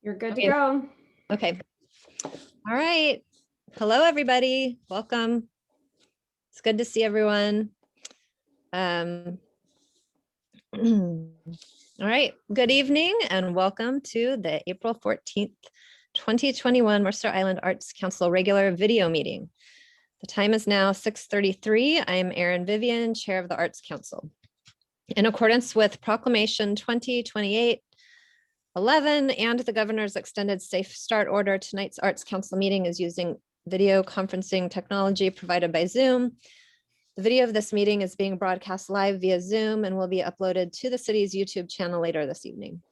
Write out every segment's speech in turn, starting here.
You're good to Okay. go. Okay. All right. Hello, everybody. Welcome. It's good to see everyone. All right. Good evening and welcome to the April 14th, 2021 Mercer Island Arts Council regular video meeting. The time is now 6:33. I am Erin Vivian, Chair of the Arts Council. In accordance with Proclamation 2028-11 and the Governor's Extended Safe Start Order, tonight's Arts Council meeting is using video conferencing technology provided by Zoom. The video of this meeting is being broadcast live via Zoom and will be uploaded to the city's YouTube channel later this evening.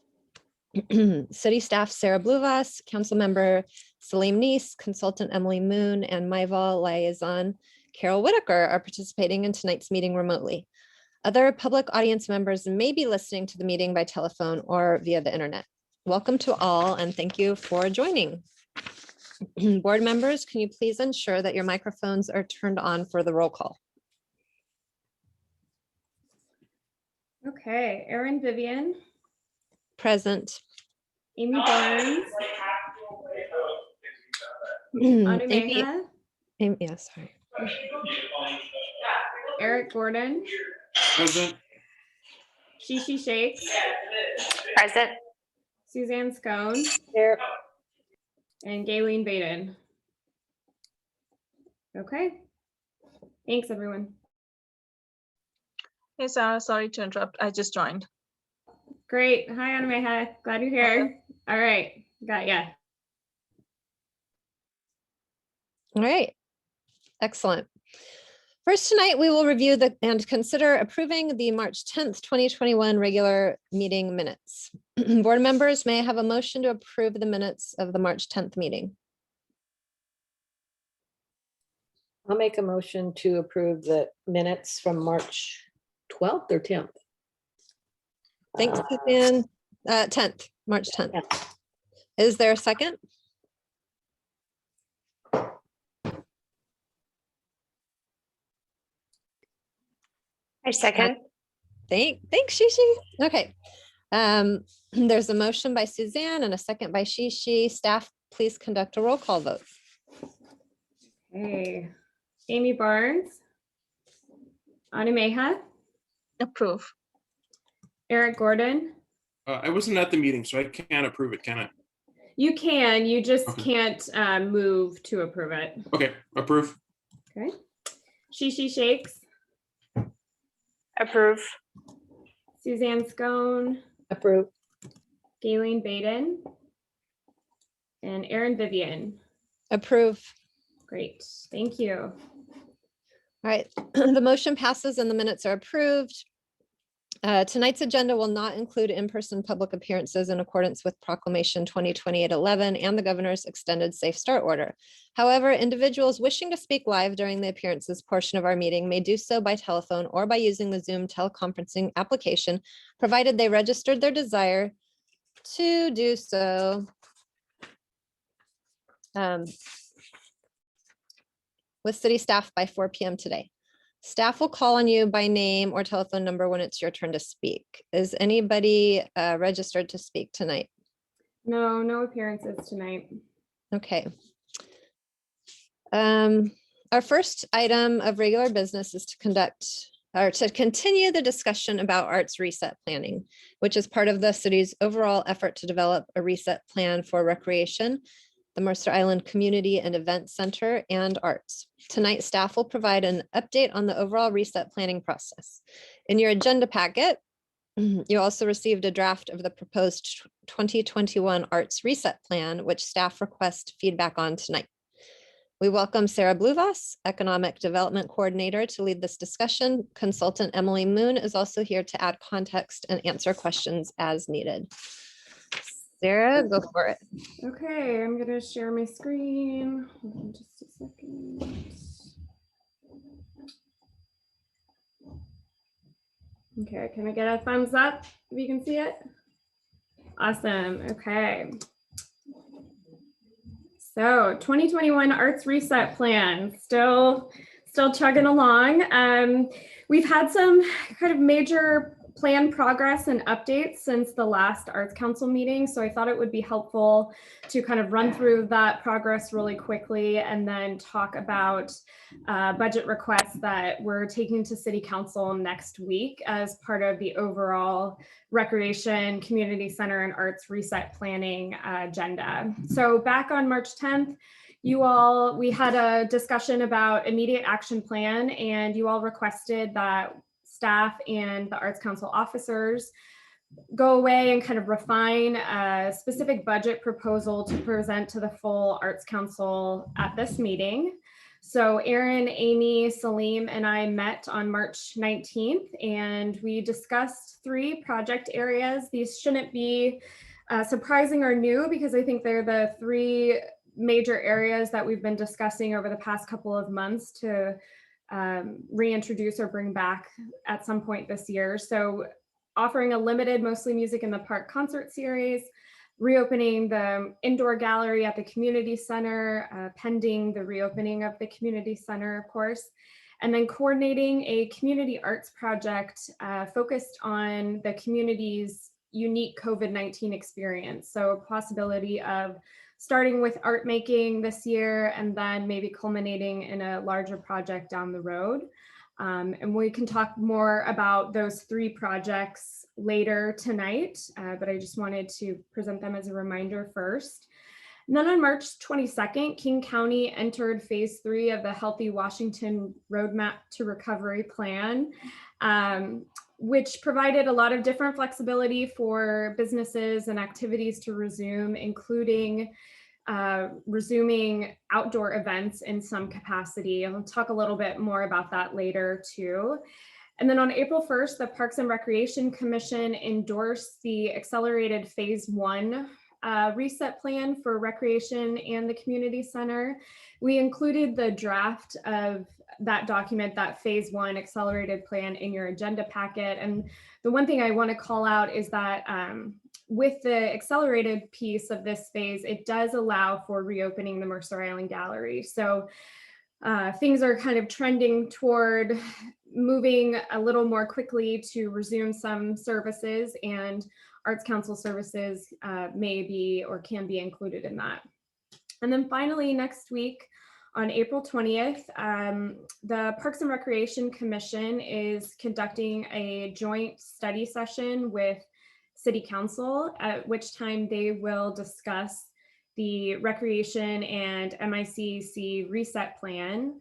City staff Sarah Bluvas, Council Member Salim Neese, Consultant Emily Moon, and MyVol Liaison Carol Whitaker are participating in tonight's meeting remotely. Other public audience members may be listening to the meeting by telephone or via the internet. Welcome to all and thank you for joining. Board members, can you please ensure that your microphones are turned on for the roll call? Okay, Erin Vivian, Present. Amy Barnes, Anu Amy, Meha, yeah, sorry. Eric Gordon, Present. Shishi Shakes, Present. Suzanne Scone, Here. and Gayleen Baden. Okay, thanks everyone. Hey, Sarah, sorry to interrupt. I just joined. Great, hi Anu Meha, glad you're here. All right, got ya. All right, excellent. First tonight, we will review and consider approving the March 10th, 2021 regular meeting minutes. Board members, may I have a motion to approve the minutes of the March 10th meeting? I'll make a motion to approve the minutes from March 12th or 10th. Thanks, Suzanne. 10th, March 10th. Yeah. Is there a second? I second. Thanks, Shishi. Okay. There's a motion by Suzanne and a second by Shishi. Staff, please conduct a roll call vote. Hey, Amy Barnes, Anu Meha, Approve. Eric Gordon. I wasn't at the meeting, so I can't approve it, can I? You can, you just Okay. can't move to approve it. Okay, approve. Okay. Shishi Shakes, Approve. Suzanne Scone, Approve. Gayleen Baden, and Erin Vivian. Approve. Great, thank you. All right, the motion passes and the minutes are approved. Tonight's agenda will not include in-person public appearances in accordance with Proclamation 2028-11 and the Governor's Extended Safe Start Order. However, individuals wishing to speak live during the appearances portion of our meeting may do so by telephone or by using the Zoom teleconferencing application, provided they registered their desire to do so with city staff by 4 p.m. today. Staff will call on you by name or telephone number when it's your turn to speak. Is anybody registered to speak tonight? No, no appearances tonight. Okay. Our first item of regular business is to continue the discussion about arts reset planning, which is part of the city's overall effort to develop a reset plan for recreation, the Mercer Island Community and Event Center, and arts. Tonight, staff will provide an update on the overall reset planning process. In your agenda packet, you also received a draft of the proposed 2021 Arts Reset Plan, which staff request feedback on tonight. We welcome Sarah Bluvas, Economic Development Coordinator, to lead this discussion. Consultant Emily Moon is also here to add context and answer questions as needed. Sarah, go for it. Okay, I'm gonna share my screen. Hold on just a second. Okay, can I get a thumbs up if you can see it? Awesome, okay. So 2021 Arts Reset Plan, still chugging along. We've had some kind of major plan progress and updates since the last Arts Council meeting. So I thought it would be helpful to kind of run through that progress really quickly and then talk about budget requests that we're taking to City Council next week as part of the overall Recreation, Community Center, and Arts Reset Planning agenda. So back on March 10th, we had a discussion about immediate action plan, and you all requested that staff and the Arts Council officers go away and kind of refine a specific budget proposal to present to the full Arts Council at this meeting. So Erin, Amy, Salim, and I met on March 19th, and we discussed 3 project areas. These shouldn't be surprising or new because I think they're the 3 major areas that we've been discussing over the past couple of months to reintroduce or bring back at some point this year. So offering a limited Mostly Music in the Park concert series, reopening the indoor gallery at the community center, pending the reopening of the community center, of course, and then coordinating a community arts project focused on the community's unique COVID-19 experience. So a possibility of starting with art making this year and then maybe culminating in a larger project down the road. And we can talk more about those 3 projects later tonight, but I just wanted to present them as a reminder first. And then on March 22nd, King County entered phase 3 of the Healthy Washington Roadmap to Recovery Plan, which provided a lot of different flexibility for businesses and activities to resume, including resuming outdoor events in some capacity. And we'll talk a little bit more about that later too. And then on April 1st, the Parks and Recreation Commission endorsed the accelerated phase 1 reset plan for recreation and the community center. We included the draft of that document, that phase 1 accelerated plan, in your agenda packet. And the one thing I want to call out is that with the accelerated piece of this phase, it does allow for reopening the Mercer Island Gallery. So things are kind of trending toward moving a little more quickly to resume some services, and Arts Council services may be or can be included in that. And then finally, next week on April 20th, the Parks and Recreation Commission is conducting a joint study session with City Council, at which time they will discuss the Recreation and MICC reset plan.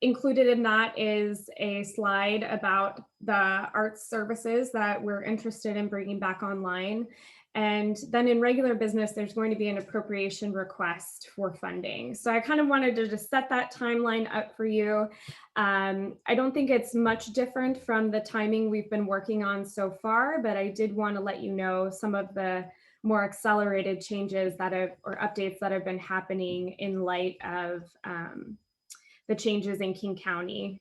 Included in that is a slide about the arts services that we're interested in bringing back online. And then in regular business, there's going to be an appropriation request for funding. So I kind of wanted to just set that timeline up for you. I don't think it's much different from the timing we've been working on so far, but I did want to let you know some of the more accelerated changes that have, or updates that have been happening in light of the changes in King County.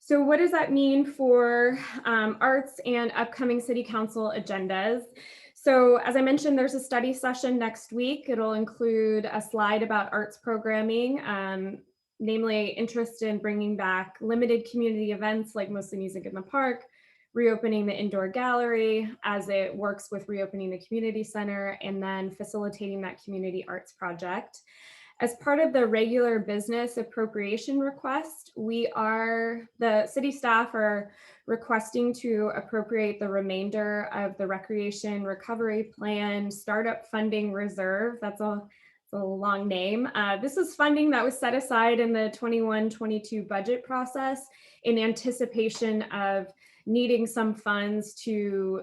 So what does that mean for arts and upcoming City Council agendas? So as I mentioned, there's a study session next week. It'll include a slide about arts programming, namely interest in bringing back limited community events like Mostly Music in the Park, reopening the indoor gallery as it works with reopening the community center, and then facilitating that community arts project. As part of the regular business appropriation request, the city staff are requesting to appropriate the remainder of the Recreation Recovery Plan Startup Funding Reserve. That's a long name. This is funding that was set aside in the 21-22 budget process in anticipation of needing some funds to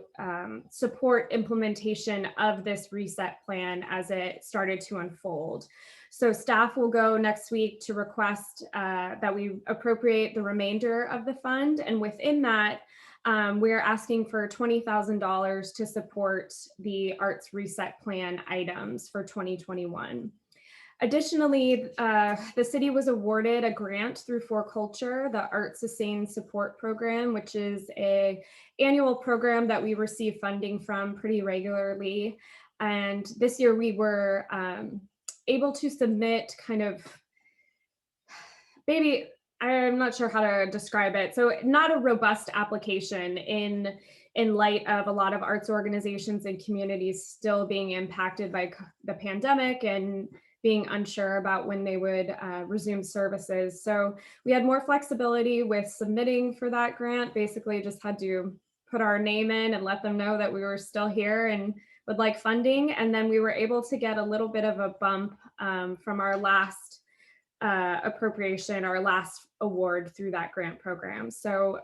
support implementation of this reset plan as it started to unfold. So staff will go next week to request that we appropriate the remainder of the fund. And within that, we're asking for $20,000 to support the Arts Reset Plan items for 2021. Additionally, the city was awarded a grant through For Culture, the Art Sustain Support Program, which is an annual program that we receive funding from pretty regularly. And this year we were able to submit kind of maybe I'm not sure how to describe it. So not a robust application in light of a lot of arts organizations and communities still being impacted by the pandemic and being unsure about when they would resume services. So we had more flexibility with submitting for that grant. Basically just had to put our name in and let them know that we were still here and would like funding. And then we were able to get a little bit of a bump from our last appropriation, our last award through that grant program. So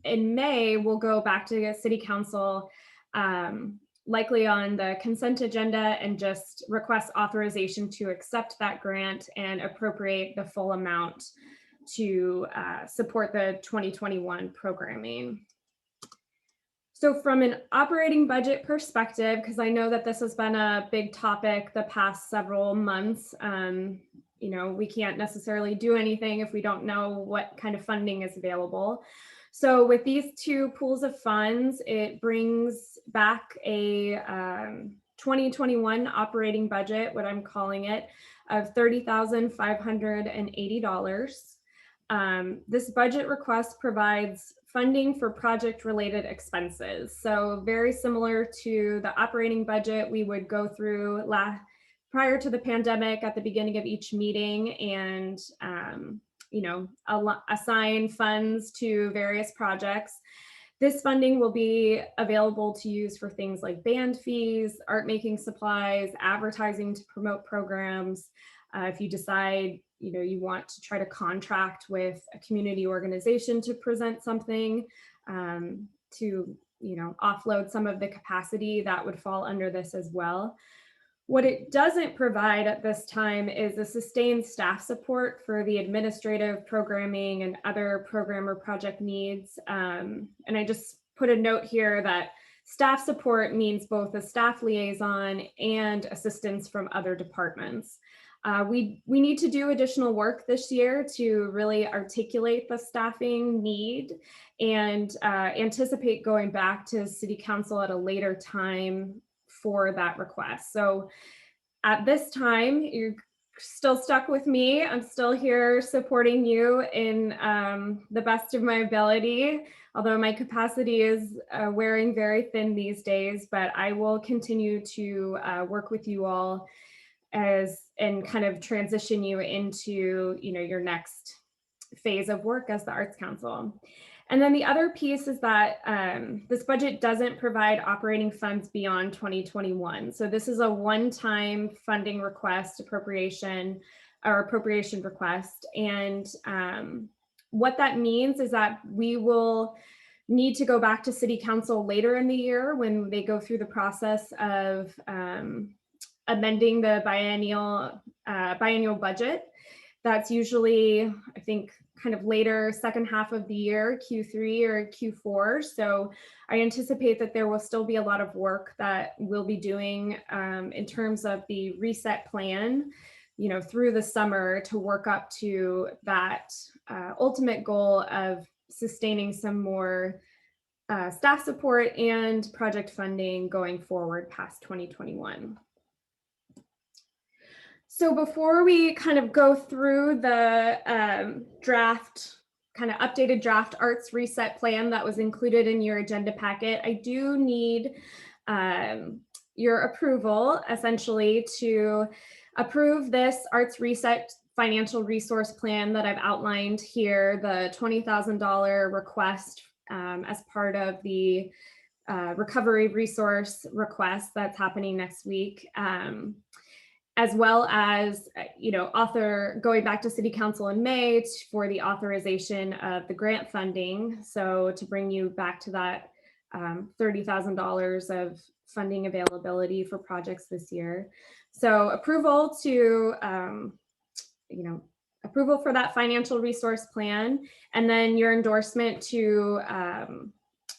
in May, we'll go back to City Council, likely on the consent agenda, and just request authorization to accept that grant and appropriate the full amount to support the 2021 programming. So from an operating budget perspective, because I know that this has been a big topic the past several months, you know, we can't necessarily do anything if we don't know what kind of funding is available. So with these two pools of funds, it brings back a 2021 operating budget, what I'm calling it, of $30,580. This budget request provides funding for project-related expenses. So very similar to the operating budget we would go through prior to the pandemic at the beginning of each meeting, and you know, assign funds to various projects. This funding will be available to use for things like band fees, art making supplies, advertising to promote programs. If you decide, you know, you want to try to contract with a community organization to present something, to, you know, offload some of the capacity, that would fall under this as well. What it doesn't provide at this time is a sustained staff support for the administrative, programming, and other program or project needs. And I just put a note here that staff support means both a staff liaison and assistance from other departments. We need to do additional work this year to really articulate the staffing need and anticipate going back to City Council at a later time for that request. So at this time, you're still stuck with me. I'm still here supporting you in the best of my ability, although my capacity is wearing very thin these days, but I will continue to work with you all and kind of transition you into, you know, your next phase of work as the Arts Council. And then the other piece is that this budget doesn't provide operating funds beyond 2021. So this is a one-time funding request, appropriation request. And what that means is that we will need to go back to City Council later in the year when they go through the process of amending the biennial budget. That's usually, I think, kind of later second half of the year, Q3 or Q4. So I anticipate that there will still be a lot of work that we'll be doing in terms of the reset plan, you know, through the summer to work up to that ultimate goal of sustaining some more staff support and project funding going forward past 2021. So before we kind of go through the updated draft arts reset plan that was included in your agenda packet, I do need your approval essentially to approve this arts reset financial resource plan that I've outlined here, the $20,000 request as part of the recovery resource request that's happening next week. As well as, you know, going back to City Council in May for the authorization of the grant funding. So to bring you back to that $30,000 of funding availability for projects this year. So approval to, you know, approval for that financial resource plan, and then your endorsement to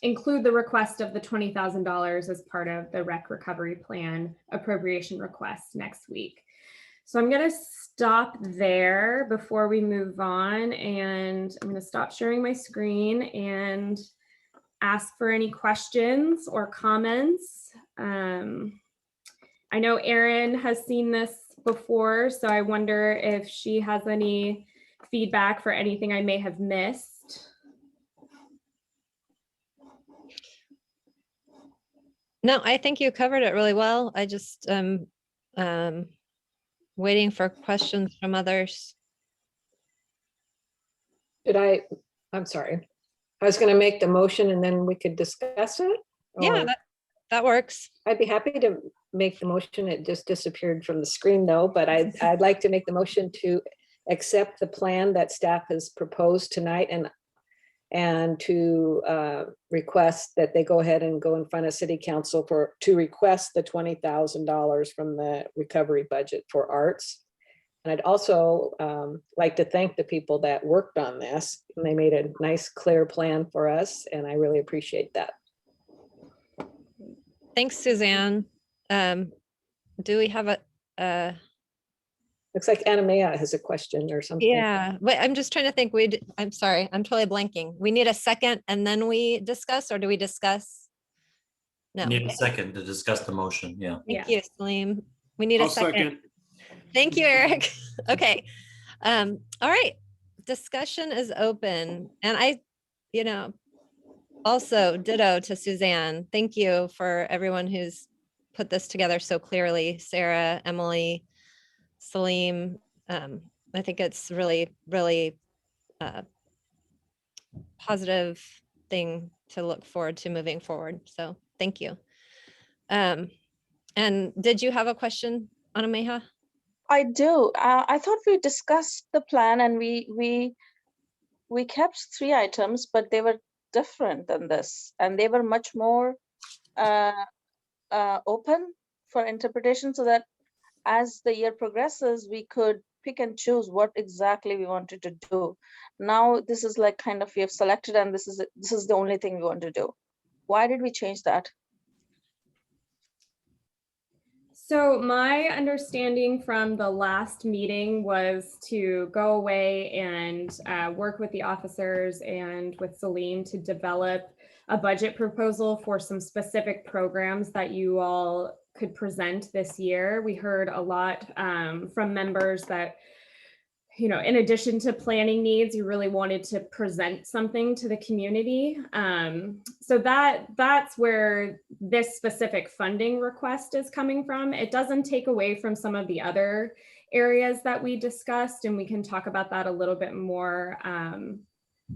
include the request of the $20,000 as part of the rec recovery plan appropriation request next week. So I'm going to stop there before we move on, and I'm going to stop sharing my screen and ask for any questions or comments. I know Erin has seen this before, so I wonder if she has any feedback for anything I may have missed. No, I think you covered it really well. I just waiting for questions from others. I'm sorry. I was going to make the motion and then we could discuss it. Yeah, or- that works. I'd be happy to make the motion. It just disappeared from the screen though, but I'd like to make the motion to accept the plan that staff has proposed tonight and to request that they go ahead and go in front of city council to request the $20,000 from the recovery budget for arts. And I'd also like to thank the people that worked on this. And they made a nice, clear plan for us, and I really appreciate that. Thanks, Suzanne. Do we have a Looks like Anna has a question or something. yeah, but I'm just trying to think. I'm sorry, I'm totally blanking. We need a second and then we discuss, or do we discuss? No. Need a second to discuss the motion, yeah. Thank you, Salim. We need a I'll second. second. Thank you, Eric. Okay. All right. Discussion is open. And also ditto to Suzanne. Thank you for everyone who's put this together so clearly. Sarah, Emily, Salim. I think it's really, really positive thing to look forward to moving forward. So thank you. And did you have a question, Anameha? I do. I thought we discussed the plan and we kept 3 items, but they were different than this, and they were much more open for interpretation, so that as the year progresses, we could pick and choose what exactly we wanted to do. Now this is like kind of we have selected, and this is the only thing we want to do. Why did we change that? So my understanding from the last meeting was to go away and work with the officers and with Salim to develop a budget proposal for some specific programs that you all could present this year. We heard a lot from members that, in addition to planning needs, you really wanted to present something to the community. So that's where this specific funding request is coming from. It doesn't take away from some of the other areas that we discussed, and we can talk about that a little bit more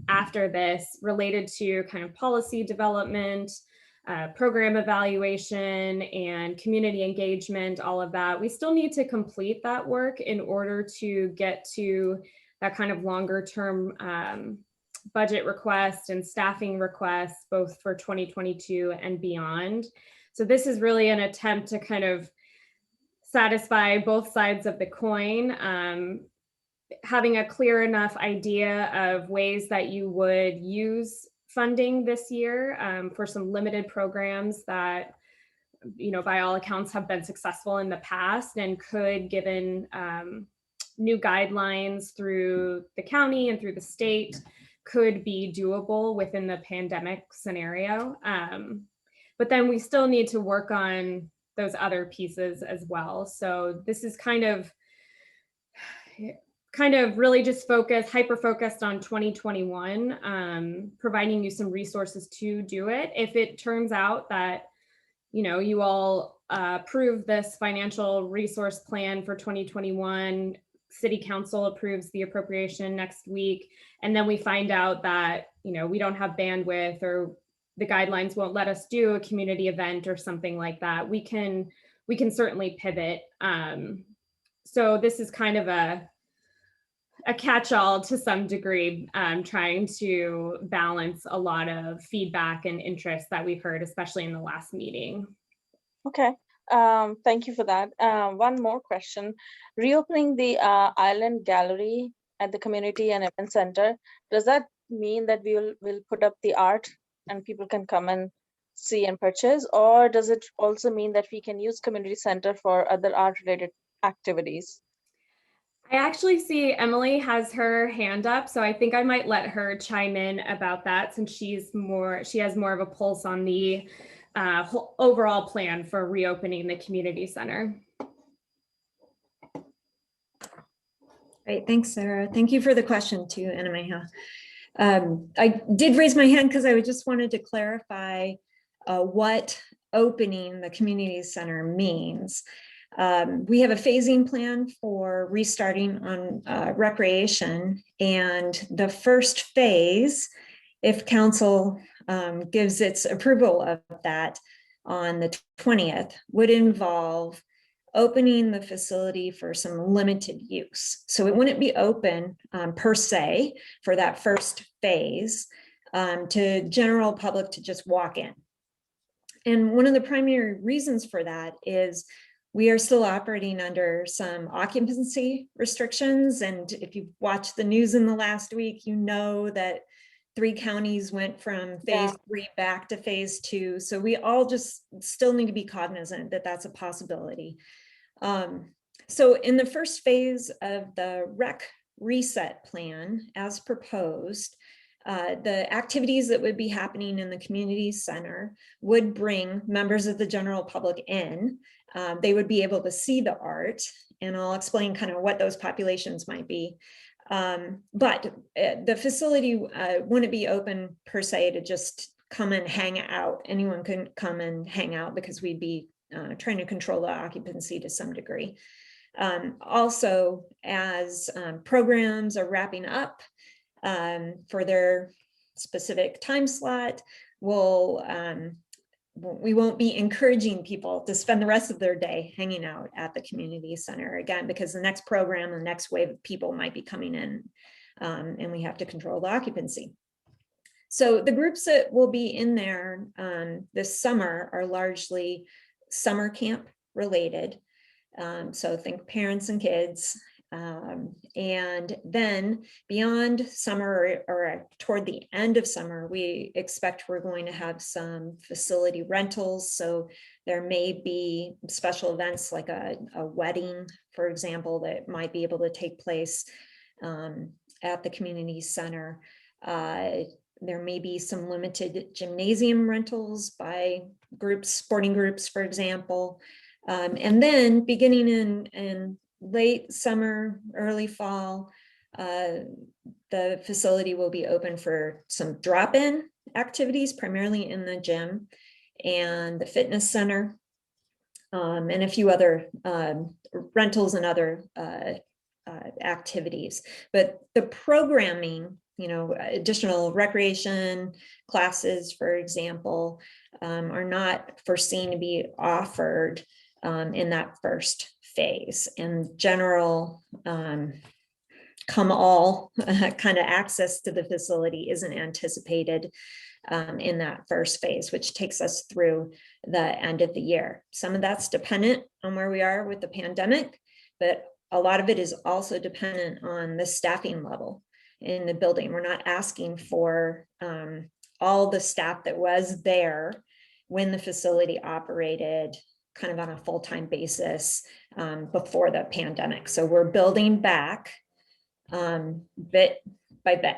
after this, related to kind of policy development, program evaluation, and community engagement, all of that. We still need to complete that work in order to get to that kind of longer term budget request and staffing requests, both for 2022 and beyond. So this is really an attempt to kind of satisfy both sides of the coin, having a clear enough idea of ways that you would use funding this year for some limited programs that, by all accounts have been successful in the past and could, given new guidelines through the county and through the state, could be doable within the pandemic scenario. But then we still need to work on those other pieces as well. So this is kind of really just hyper-focused on 2021, providing you some resources to do it. If it turns out that, you all approve this financial resource plan for 2021, City Council approves the appropriation next week, and then we find out that, we don't have bandwidth or the guidelines won't let us do a community event or something like that, we can certainly pivot. So this is kind of a catch-all to some degree, trying to balance a lot of feedback and interest that we've heard, especially in the last meeting. Okay, thank you for that. One more question. Reopening the Island Gallery at the Community and Event Center, does that mean that we'll put up the art and people can come and see and purchase, or does it also mean that we can use Community Center for other art-related activities? I actually see Emily has her hand up, so I think I might let her chime in about that, since she has more of a pulse on the whole overall plan for reopening the community center. Great, thanks, Sarah. Thank you for the question too, Anna. I did raise my hand because I just wanted to clarify what opening the community center means. We have a phasing plan for restarting on recreation, and the first phase, if council gives its approval of that on the 20th, would involve opening the facility for some limited use. So it wouldn't be open per se for that first phase to general public to just walk in. And one of the primary reasons for that is we are still operating under some occupancy restrictions. And if you've watched the news in the last week, you know that 3 counties went from phase 3 back to phase 2. So we all just still need to be cognizant that that's a possibility. So in the first phase of the rec reset plan as proposed, the activities that would be happening in the community center would bring members of the general public in. They would be able to see the art, and I'll explain kind of what those populations might be. But the facility wouldn't be open per se to just come and hang out. Anyone can come and hang out because we'd be trying to control the occupancy to some degree. Also, as programs are wrapping up for their specific time slot, we won't be encouraging people to spend the rest of their day hanging out at the community center again, because the next program, the next wave of people might be coming in, and we have to control the occupancy. So the groups that will be in there this summer are largely summer camp related. So think parents and kids. And then beyond summer or toward the end of summer, we expect we're going to have some facility rentals. So there may be special events like a wedding, for example, that might be able to take place at the community center. There may be some limited gymnasium rentals by groups, sporting groups, for example. And then beginning in late summer, early fall, the facility will be open for some drop-in activities, primarily in the gym and the fitness center, and a few other rentals and other activities. But the programming, additional recreation classes, for example, are not foreseen to be offered in that first phase. And general come all kind of access to the facility isn't anticipated in that first phase, which takes us through the end of the year. Some of that's dependent on where we are with the pandemic, but a lot of it is also dependent on the staffing level in the building. We're not asking for all the staff that was there when the facility operated kind of on a full-time basis before the pandemic. So we're building back bit by bit.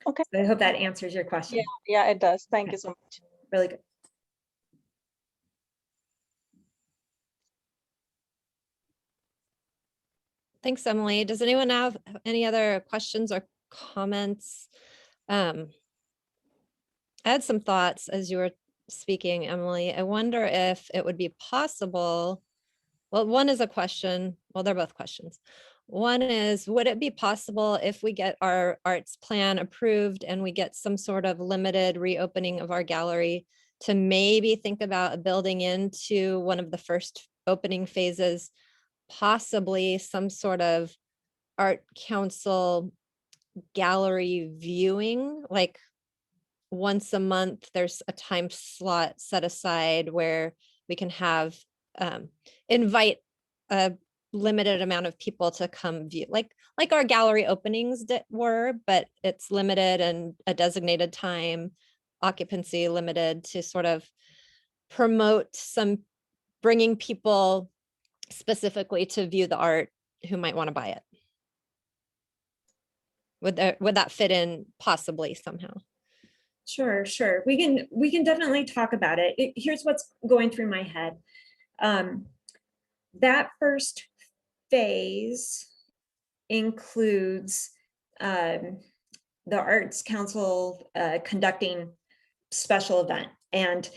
Okay. So I hope that answers your question. Yeah, it does. Thank you so much. Really good. Thanks, Emily. Does anyone have any other questions or comments? I had some thoughts as you were speaking, Emily. I wonder if it would be possible. Well, one is a question. Well, they're both questions. One is, would it be possible if we get our arts plan approved and we get some sort of limited reopening of our gallery to maybe think about building into one of the first opening phases, possibly some sort of art council gallery viewing, like once a month, there's a time slot set aside where we can have invite a limited amount of people to come view, like our gallery openings were, but it's limited and a designated time, occupancy limited, to sort of promote some bringing people specifically to view the art who might want to buy it. Would that fit in possibly somehow? Sure. We can definitely talk about it. Here's what's going through my head. That first phase includes the Arts Council conducting special event. And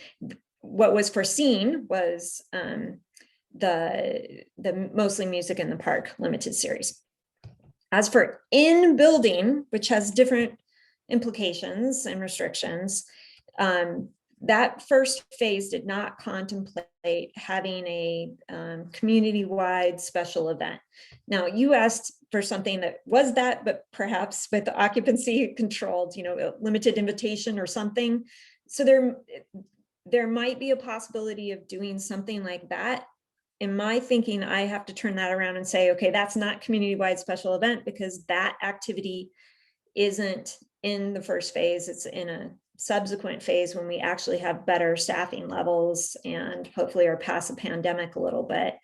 what was foreseen was the Mostly Music in the Park limited series. As for in building, which has different implications and restrictions, that first phase did not contemplate having a community-wide special event. Now, you asked for something that was that, but perhaps with the occupancy controlled, limited invitation or something. So there might be a possibility of doing something like that. In my thinking, I have to turn that around and say, okay, that's not community-wide special event because that activity isn't in the first phase. It's in a subsequent phase when we actually have better staffing levels and hopefully are past the pandemic a little bit.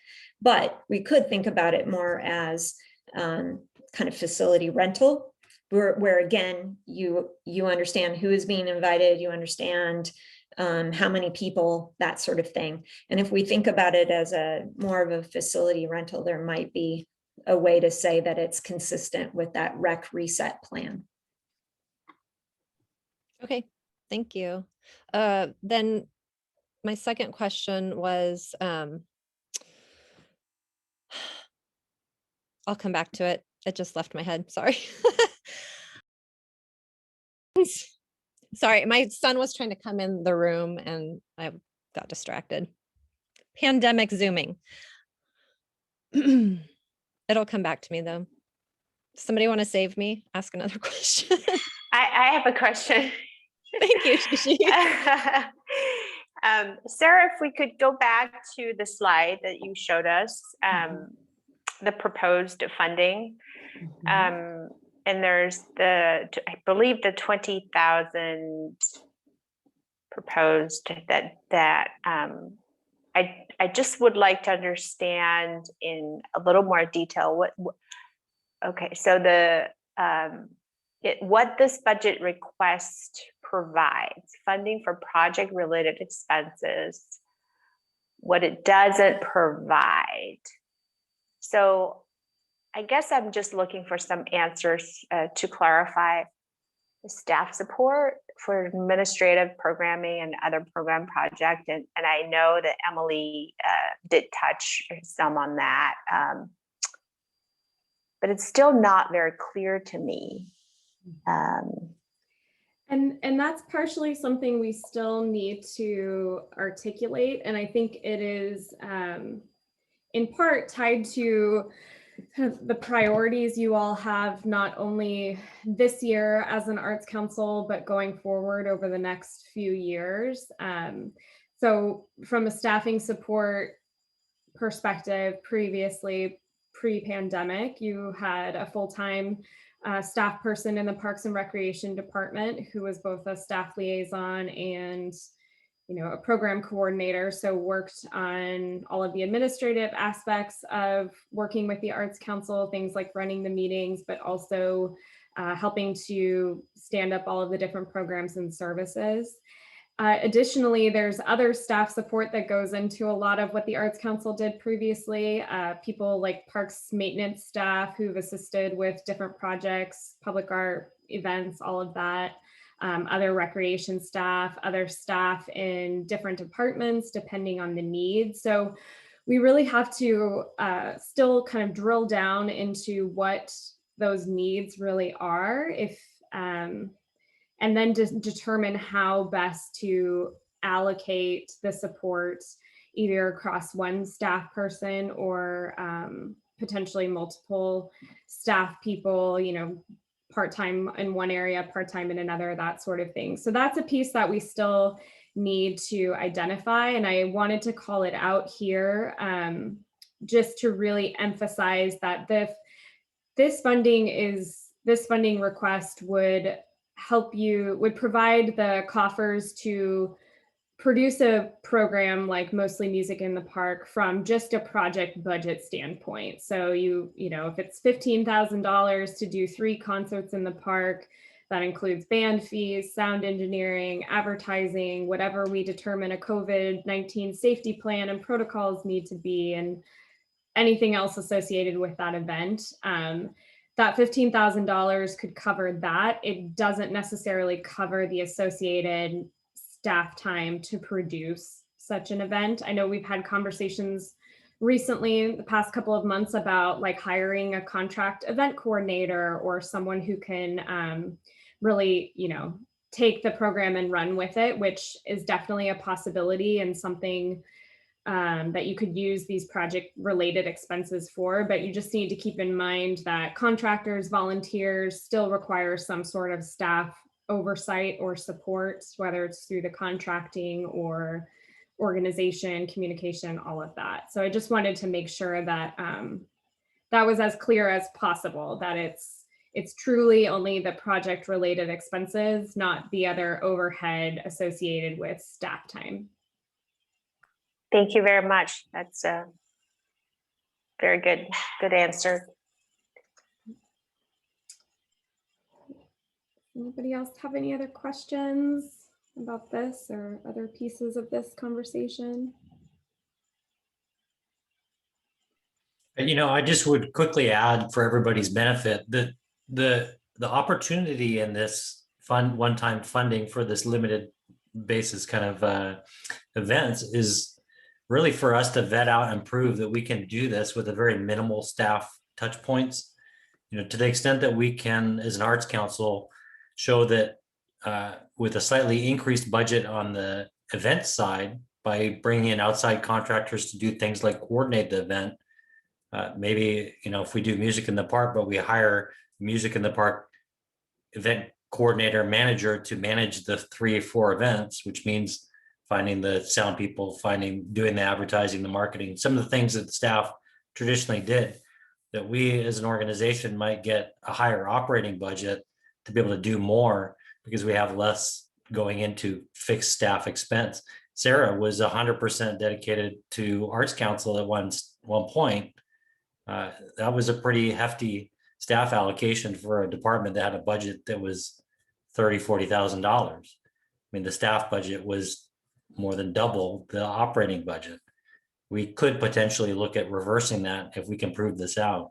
But we could think about it more as kind of facility rental, where again, you understand who is being invited, you understand how many people, that sort of thing. And if we think about it as more of a facility rental, there might be a way to say that it's consistent with that rec reset plan. Okay, thank you. Then my second question was, I'll come back to it. It just left my head, sorry. Sorry, my son was trying to come in the room and I got distracted. Pandemic Zooming. It'll come back to me though. Somebody want to save me? Ask another question. I have a question. Thank you, Shishi. Sarah, if we could go back to the slide that you showed us, the proposed funding. And there's I believe the 20,000 proposed that I just would like to understand in a little more detail okay, so what this budget request provides, funding for project related expenses, what it doesn't provide. So I guess I'm just looking for some answers to clarify the staff support for administrative programming and other program project. And I know that Emily did touch some on that, but it's still not very clear to me. And that's partially something we still need to articulate. And I think it is in part tied to kind of the priorities you all have, not only this year as an Arts Council, but going forward over the next few years. So from a staffing support perspective, previously, pre-pandemic, you had a full-time staff person in the Parks and Recreation Department who was both a staff liaison and a program coordinator, so worked on all of the administrative aspects of working with the Arts Council, things like running the meetings, but also helping to stand up all of the different programs and services. Additionally, there's other staff support that goes into a lot of what the Arts Council did previously. People like parks maintenance staff who've assisted with different projects, public art events, all of that. Other recreation staff, other staff in different departments, depending on the needs. So we really have to still kind of drill down into what those needs really are, and then just determine how best to allocate the support either across one staff person or potentially multiple staff people, part-time in one area, part-time in another, that sort of thing. So that's a piece that we still need to identify. And I wanted to call it out here just to really emphasize that this funding request would provide the coffers to produce a program like Mostly Music in the Park from just a project budget standpoint. So if it's $15,000 to do 3 concerts in the park, that includes band fees, sound engineering, advertising, whatever we determine a COVID-19 safety plan and protocols need to be, and anything else associated with that event. that $15,000 could cover that. It doesn't necessarily cover the associated staff time to produce such an event. I know we've had conversations recently, the past couple of months, about like hiring a contract event coordinator or someone who can really, take the program and run with it, which is definitely a possibility and something that you could use these project related expenses for. But you just need to keep in mind that contractors, volunteers still require some sort of staff oversight or support, whether it's through the contracting or organization, communication, all of that. So I just wanted to make sure that that was as clear as possible, that it's truly only the project related expenses, not the other overhead associated with staff time. Thank you very much. That's a very good answer. Anybody else have any other questions about this or other pieces of this conversation? I just would quickly add, for everybody's benefit, that the opportunity in this one-time funding for this limited basis kind of events is really for us to vet out and prove that we can do this with a very minimal staff touch points. To the extent that we can, as an arts council, show that with a slightly increased budget on the event side, by bringing in outside contractors to do things like coordinate the event, maybe, if we do music in the park, but we hire music in the park event coordinator manager to manage the 3 or 4 events, which means finding the sound people, doing the advertising, the marketing, some of the things that the staff traditionally did, that we as an organization might get a higher operating budget to be able to do more because we have less going into fixed staff expense. Sarah was 100% dedicated to Arts Council at one point. That was a pretty hefty staff allocation for a department that had a budget that was $30,000, $40,000. I mean, the staff budget was more than double the operating budget. We could potentially look at reversing that if we can prove this out.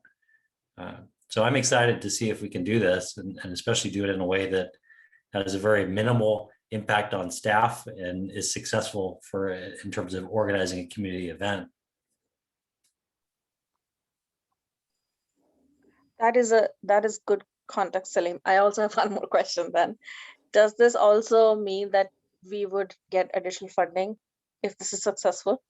So I'm excited to see if we can do this, and especially do it in a way that has a very minimal impact on staff and is successful in terms of organizing a community event. That is good context, Salim. I also have one more question then. Does this also mean that we would get additional funding if this is successful?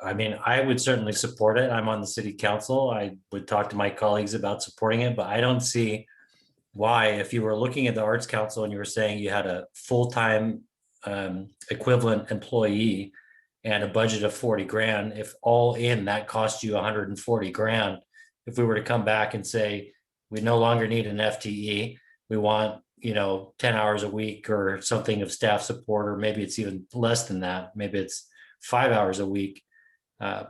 I mean, I would certainly support it. I'm on the city council. I would talk to my colleagues about supporting it, but I don't see why, if you were looking at the Arts Council and you were saying you had a full-time equivalent employee and a budget of 40 grand, if all in that cost you 140 grand, if we were to come back and say, we no longer need an FTE, we want 10 hours a week or something of staff support, or maybe it's even less than that. Maybe it's 5 hours a week.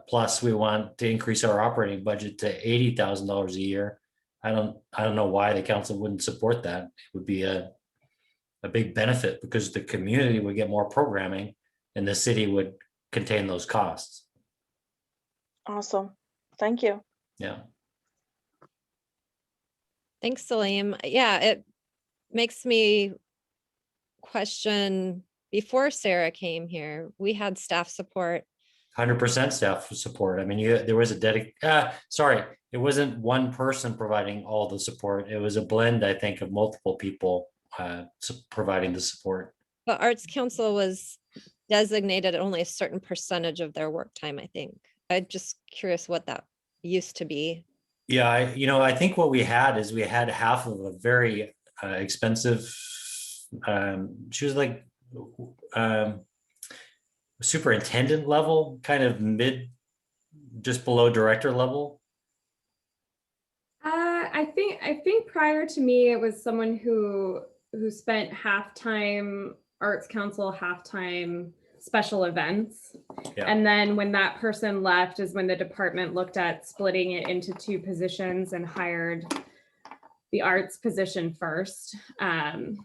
Plus we want to increase our operating budget to $80,000 a year. I don't know why the council wouldn't support that. It would be a big benefit because the community would get more programming and the city would contain those costs. Awesome. Thank you. Yeah. Thanks, Salim. Yeah, it makes me question, before Sarah came here, we had staff support. 100% staff support. I mean, there was it wasn't one person providing all the support. It was a blend, I think, of multiple people providing the support. But Arts Council was designated only a certain percentage of their work time, I think. I'm just curious what that used to be. Yeah, I think what we had is we had half of a very expensive, she was like superintendent level, kind of just below director level. I think prior to me, it was someone who spent half-time Arts Council, half-time special events. Yeah. And then when that person left is when the department looked at splitting it into 2 positions and hired the arts position first. But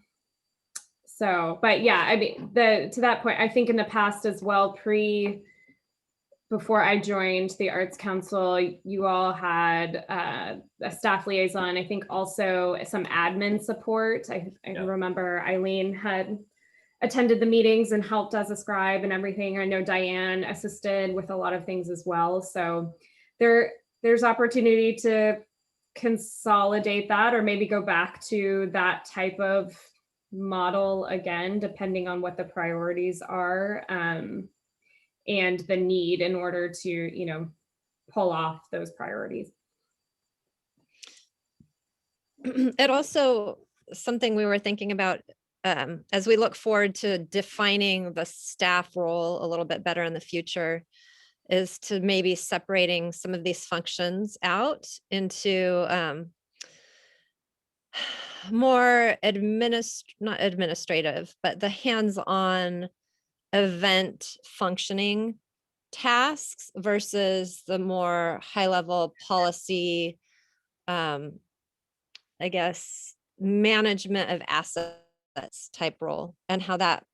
yeah, I mean, to that point, I think in the past as well, before I joined the Arts Council, you all had a staff liaison, I think also some admin support. I Yeah. remember Eileen had attended the meetings and helped as a scribe and everything. I know Diane assisted with a lot of things as well. So there's opportunity to consolidate that or maybe go back to that type of model again, depending on what the priorities are and the need in order to, you know, pull off those priorities. It also, something we were thinking about as we look forward to defining the staff role a little bit better in the future, is to maybe separating some of these functions out into more not administrative, but the hands-on event functioning tasks versus the more high-level policy, I guess, management of assets type role, and how that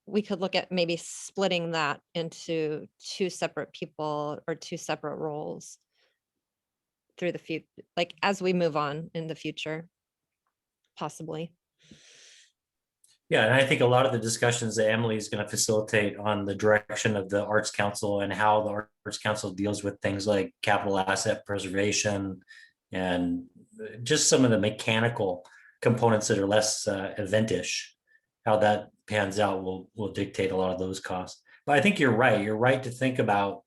we could look at maybe splitting that into two separate people or two separate roles through the future, like as we move on in the future, possibly. Yeah, and I think a lot of the discussions that Emily is going to facilitate on the direction of the Arts Council and how the Arts Council deals with things like capital asset preservation and just some of the mechanical components that are less eventish, how that pans out will dictate a lot of those costs. But I think you're right. You're right to think about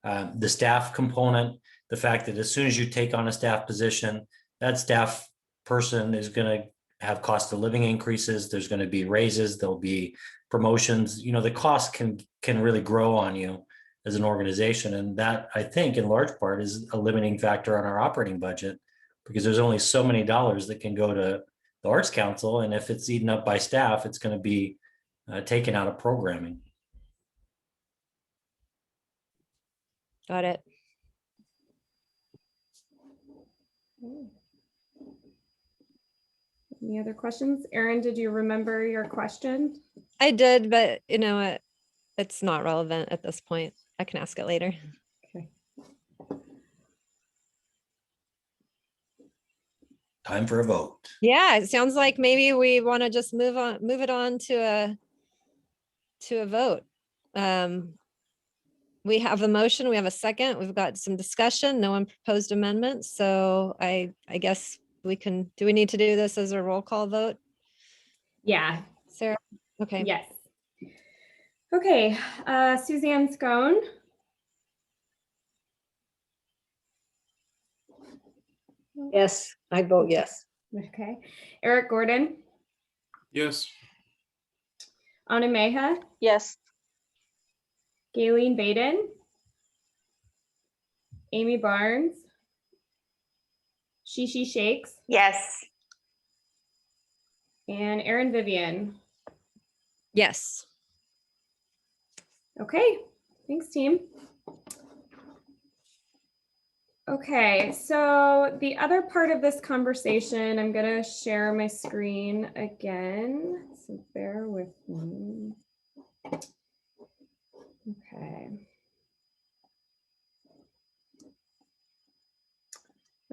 the staff component, the fact that as soon as you take on a staff position, that staff person is going to have cost of living increases. There's going to be raises. There'll be promotions. You know, the cost can really grow on you as an organization. And that, I think, in large part is a limiting factor on our operating budget, because there's only so many dollars that can go to the Arts Council. And if it's eaten up by staff, it's going to be taken out of programming. Got it. Any other questions? Erin, did you remember your question? I did, but you know, it's not relevant at this point. I can ask it later. Okay. Time for a vote. Yeah, it sounds like maybe we want to just move it on to a vote. We have a motion, we have a second, we've got some discussion, no one proposed amendments. So I guess we can, do we need to do this as a roll call vote? Yeah. Sarah? Okay. Yes. Okay. Suzanne Scone. Yes, I vote yes. Okay. Eric Gordon. Yes. Anna Meha. Yes. Galen Baden. Amy Barnes. Shishi Shakes. Yes. And Erin Vivian. Yes. Okay, thanks team. Okay, so the other part of this conversation, I'm gonna share my screen again, so bear with me. Okay.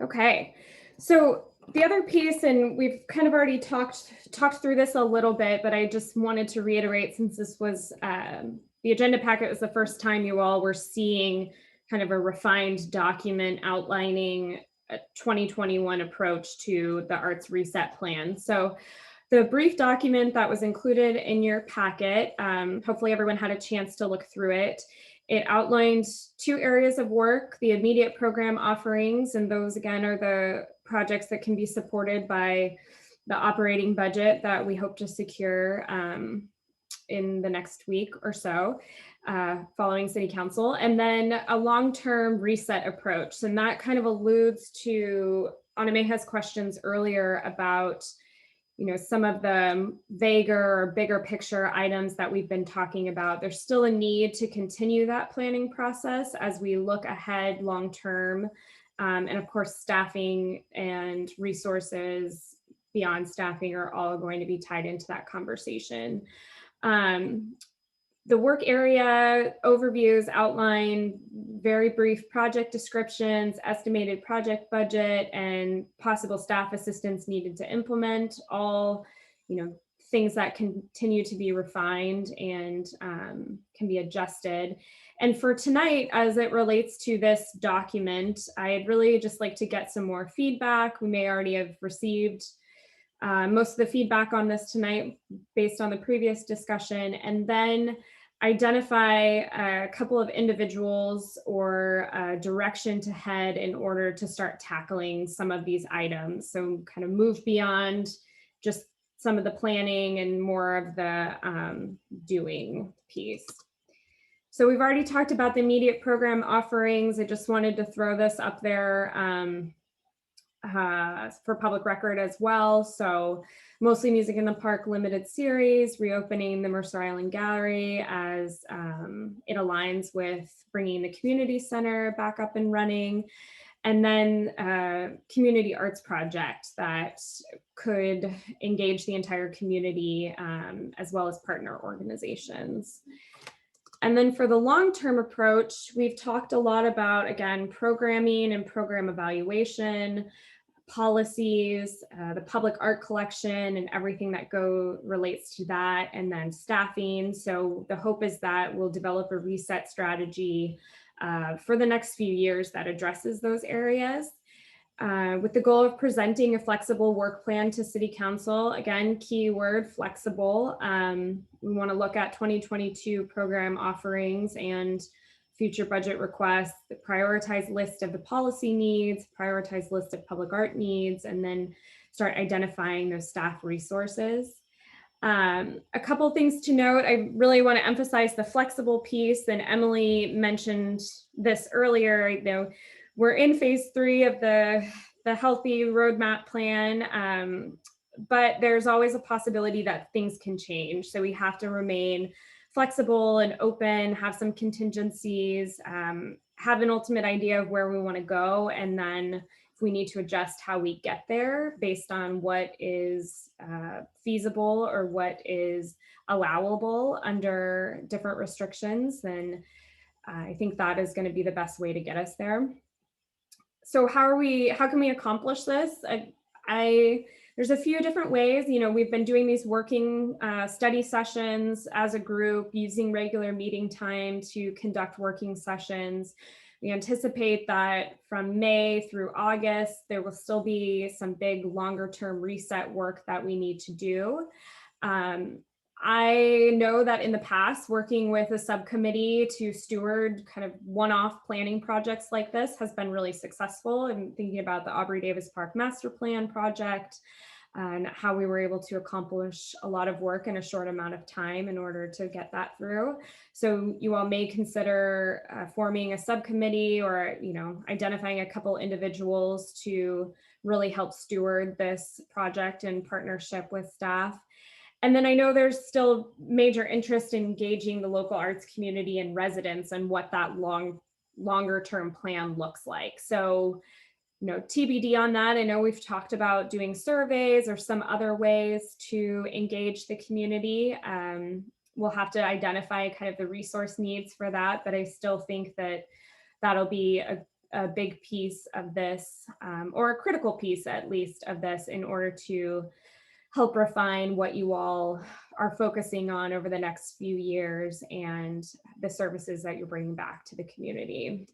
Okay, so the other piece, and we've kind of already talked through this a little bit, but I just wanted to reiterate, since this was the agenda packet was the first time you all were seeing kind of a refined document outlining a 2021 approach to the Arts Reset Plan. So the brief document that was included in your packet, hopefully everyone had a chance to look through it. It outlined 2 areas of work, the immediate program offerings, and those again are the projects that can be supported by the operating budget that we hope to secure in the next week or so following City Council, and then a long-term reset approach. And that kind of alludes to Anna Meha's questions earlier about, you know, some of the vaguer or bigger picture items that we've been talking about. There's still a need to continue that planning process as we look ahead long-term. And of course, staffing and resources beyond staffing are all going to be tied into that conversation. The work area overviews outline very brief project descriptions, estimated project budget, and possible staff assistance needed to implement, all, things that continue to be refined and can be adjusted. And for tonight, as it relates to this document, I'd really just like to get some more feedback. We may already have received most of the feedback on this tonight based on the previous discussion, and then identify a couple of individuals or direction to head in order to start tackling some of these items. So kind of move beyond just some of the planning and more of the doing piece. So we've already talked about the immediate program offerings. I just wanted to throw this up there for public record as well. So mostly Music in the Park limited series, reopening the Mercer Island Gallery as it aligns with bringing the community center back up and running. And then community arts project that could engage the entire community as well as partner organizations. And then for the long-term approach, we've talked a lot about, again, programming and program evaluation, policies, the public art collection and everything that relates to that, and then staffing. So the hope is that we'll develop a reset strategy for the next few years that addresses those areas. With the goal of presenting a flexible work plan to City Council. Again, keyword flexible. We want to look at 2022 program offerings and future budget requests, the prioritized list of the policy needs, prioritized list of public art needs, and then start identifying those staff resources. A couple things to note, I really want to emphasize the flexible piece, and Emily mentioned this earlier. We're in phase 3 of the healthy roadmap plan, but there's always a possibility that things can change. So we have to remain flexible and open, have some contingencies, have an ultimate idea of where we want to go, and then if we need to adjust how we get there based on what is feasible or what is allowable under different restrictions, then I think that is going to be the best way to get us there. So how can we accomplish this? There's a few different ways. We've been doing these working study sessions as a group, using regular meeting time to conduct working sessions. We anticipate that from May through August, there will still be some big longer term reset work that we need to do. I know that in the past, working with a subcommittee to steward kind of one-off planning projects like this has been really successful. I'm thinking about the Aubrey Davis Park Master Plan project and how we were able to accomplish a lot of work in a short amount of time in order to get that through. So you all may consider forming a subcommittee or, identifying a couple individuals to really help steward this project in partnership with staff. And then I know there's still major interest in engaging the local arts community and residents and what that longer term plan looks like. So, TBD on that. I know we've talked about doing surveys or some other ways to engage the community. We'll have to identify kind of the resource needs for that, but I still think that that'll be a big piece of this, or a critical piece at least of this, in order to help refine what you all are focusing on over the next few years and the services that you're bringing back to the community.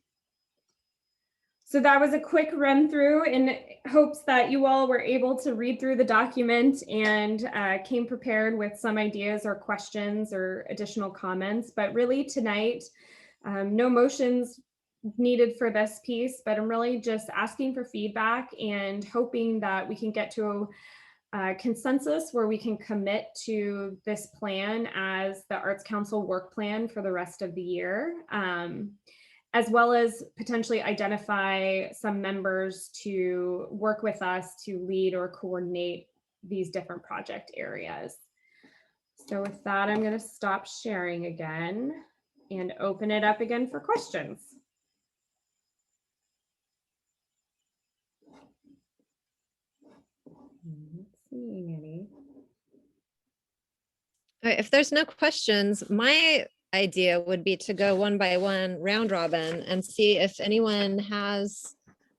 So that was a quick run through in hopes that you all were able to read through the document and came prepared with some ideas or questions or additional comments. But really tonight, no motions needed for this piece, but I'm really just asking for feedback and hoping that we can get to a consensus where we can commit to this plan as the Arts Council work plan for the rest of the year, as well as potentially identify some members to work with us to lead or coordinate these different project areas. So with that, I'm going to stop sharing again and open it up again for questions. If there's no questions, my idea would be to go one by one, round robin, and see if anyone has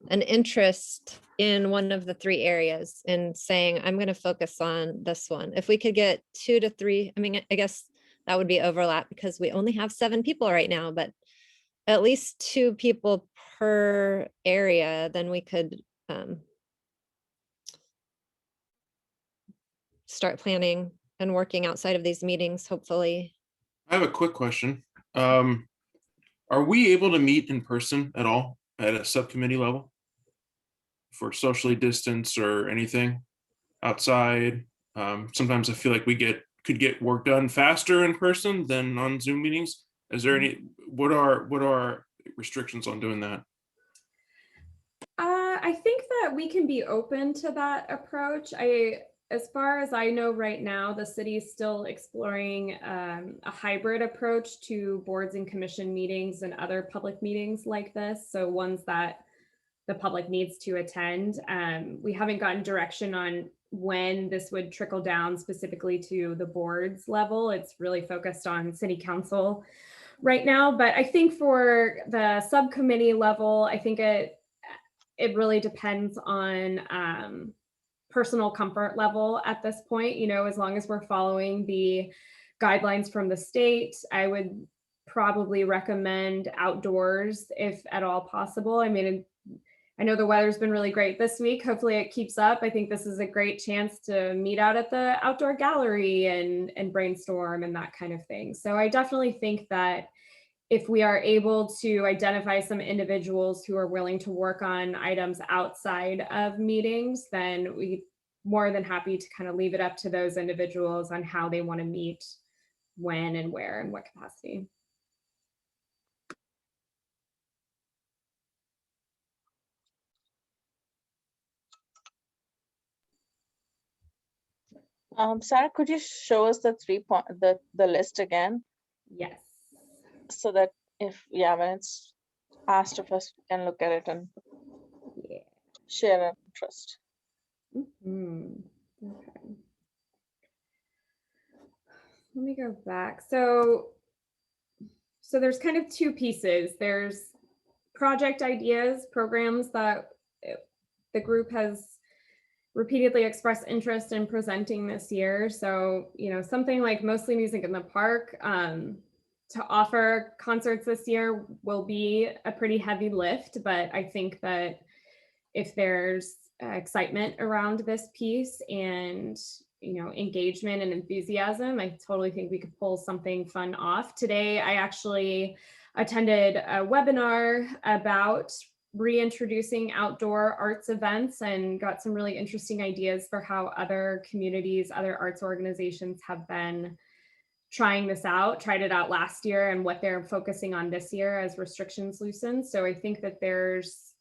an interest in one of the three areas and saying, I'm going to focus on this one. If we could get 2 to 3, I mean, I guess that would be overlap because we only have 7 people right now, but at least 2 people per area, then we could start planning and working outside of these meetings, hopefully. I have a quick question. Are we able to meet in person at all at a subcommittee level? For socially distance or anything outside? Sometimes I feel like we could get work done faster in person than on Zoom meetings. Is there any, what are restrictions on doing that? I think that we can be open to that approach. As far as I know right now, the city is still exploring a hybrid approach to boards and commission meetings and other public meetings like this. So ones that the public needs to attend. We haven't gotten direction on when this would trickle down specifically to the boards level. It's really focused on city council right now. But I think for the subcommittee level, I think it really depends on personal comfort level at this point. You know, as long as we're following the guidelines from the state, I would probably recommend outdoors if at all possible. I mean, I know the weather's been really great this week. Hopefully it keeps up. I think this is a great chance to meet out at the outdoor gallery and brainstorm and that kind of thing. So I definitely think that if we are able to identify some individuals who are willing to work on items outside of meetings, then we more than happy to kind of leave it up to those individuals on how they want to meet, when and where and what capacity. Sarah, could you show us the the list again? Yes. So that when it's asked of us, we can look at it and share our interest. Okay. Let me go back. So there's kind of 2 pieces. There's project ideas, programs that the group has repeatedly expressed interest in presenting this year. So, you know, something like Mostly Music in the Park, to offer concerts this year will be a pretty heavy lift, but I think that if there's excitement around this piece and, you know, engagement and enthusiasm, I totally think we could pull something fun off. Today, I actually attended a webinar about reintroducing outdoor arts events and got some really interesting ideas for how other communities, other arts organizations have been trying this out, tried it out last year and what they're focusing on this year as restrictions loosen. So I think that there's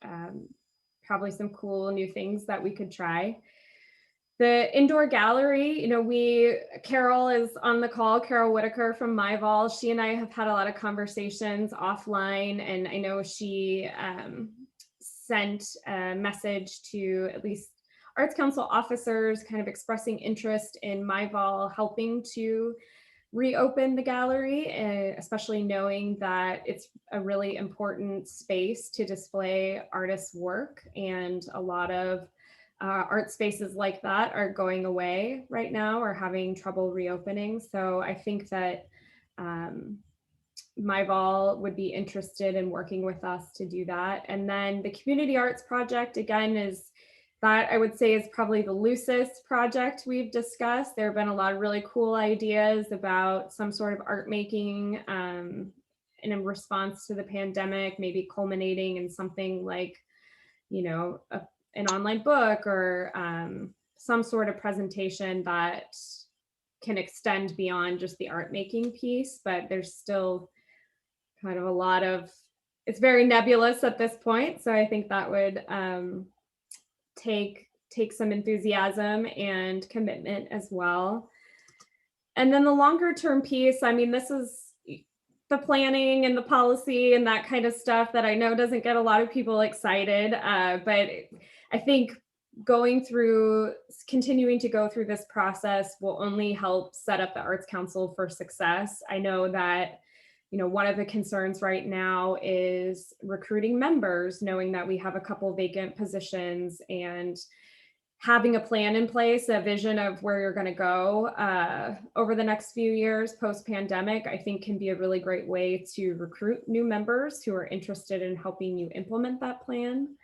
probably some cool new things that we could try. The indoor gallery, you know, Carol is on the call, Carol Whitaker from MyVol. She and I have had a lot of conversations offline, and I know she sent a message to at least Arts Council officers kind of expressing interest in MyVol helping to reopen the gallery, especially knowing that it's a really important space to display artists' work, and a lot of art spaces like that are going away right now or having trouble reopening. So I think that MyVol would be interested in working with us to do that. And then the Community Arts Project, again, I would say is probably the loosest project we've discussed. There have been a lot of really cool ideas about some sort of art making in response to the pandemic, maybe culminating in something like, you know, an online book or some sort of presentation that can extend beyond just the art making piece, but there's still kind of it's very nebulous at this point. So I think that would take some enthusiasm and commitment as well. And then the longer term piece, I mean, this is the planning and the policy and that kind of stuff that I know doesn't get a lot of people excited, but I think continuing to go through this process will only help set up the Arts Council for success. I know that one of the concerns right now is recruiting members, knowing that we have a couple vacant positions, and having a plan in place, a vision of where you're going to go over the next few years post-pandemic, I think can be a really great way to recruit new members who are interested in helping you implement that plan.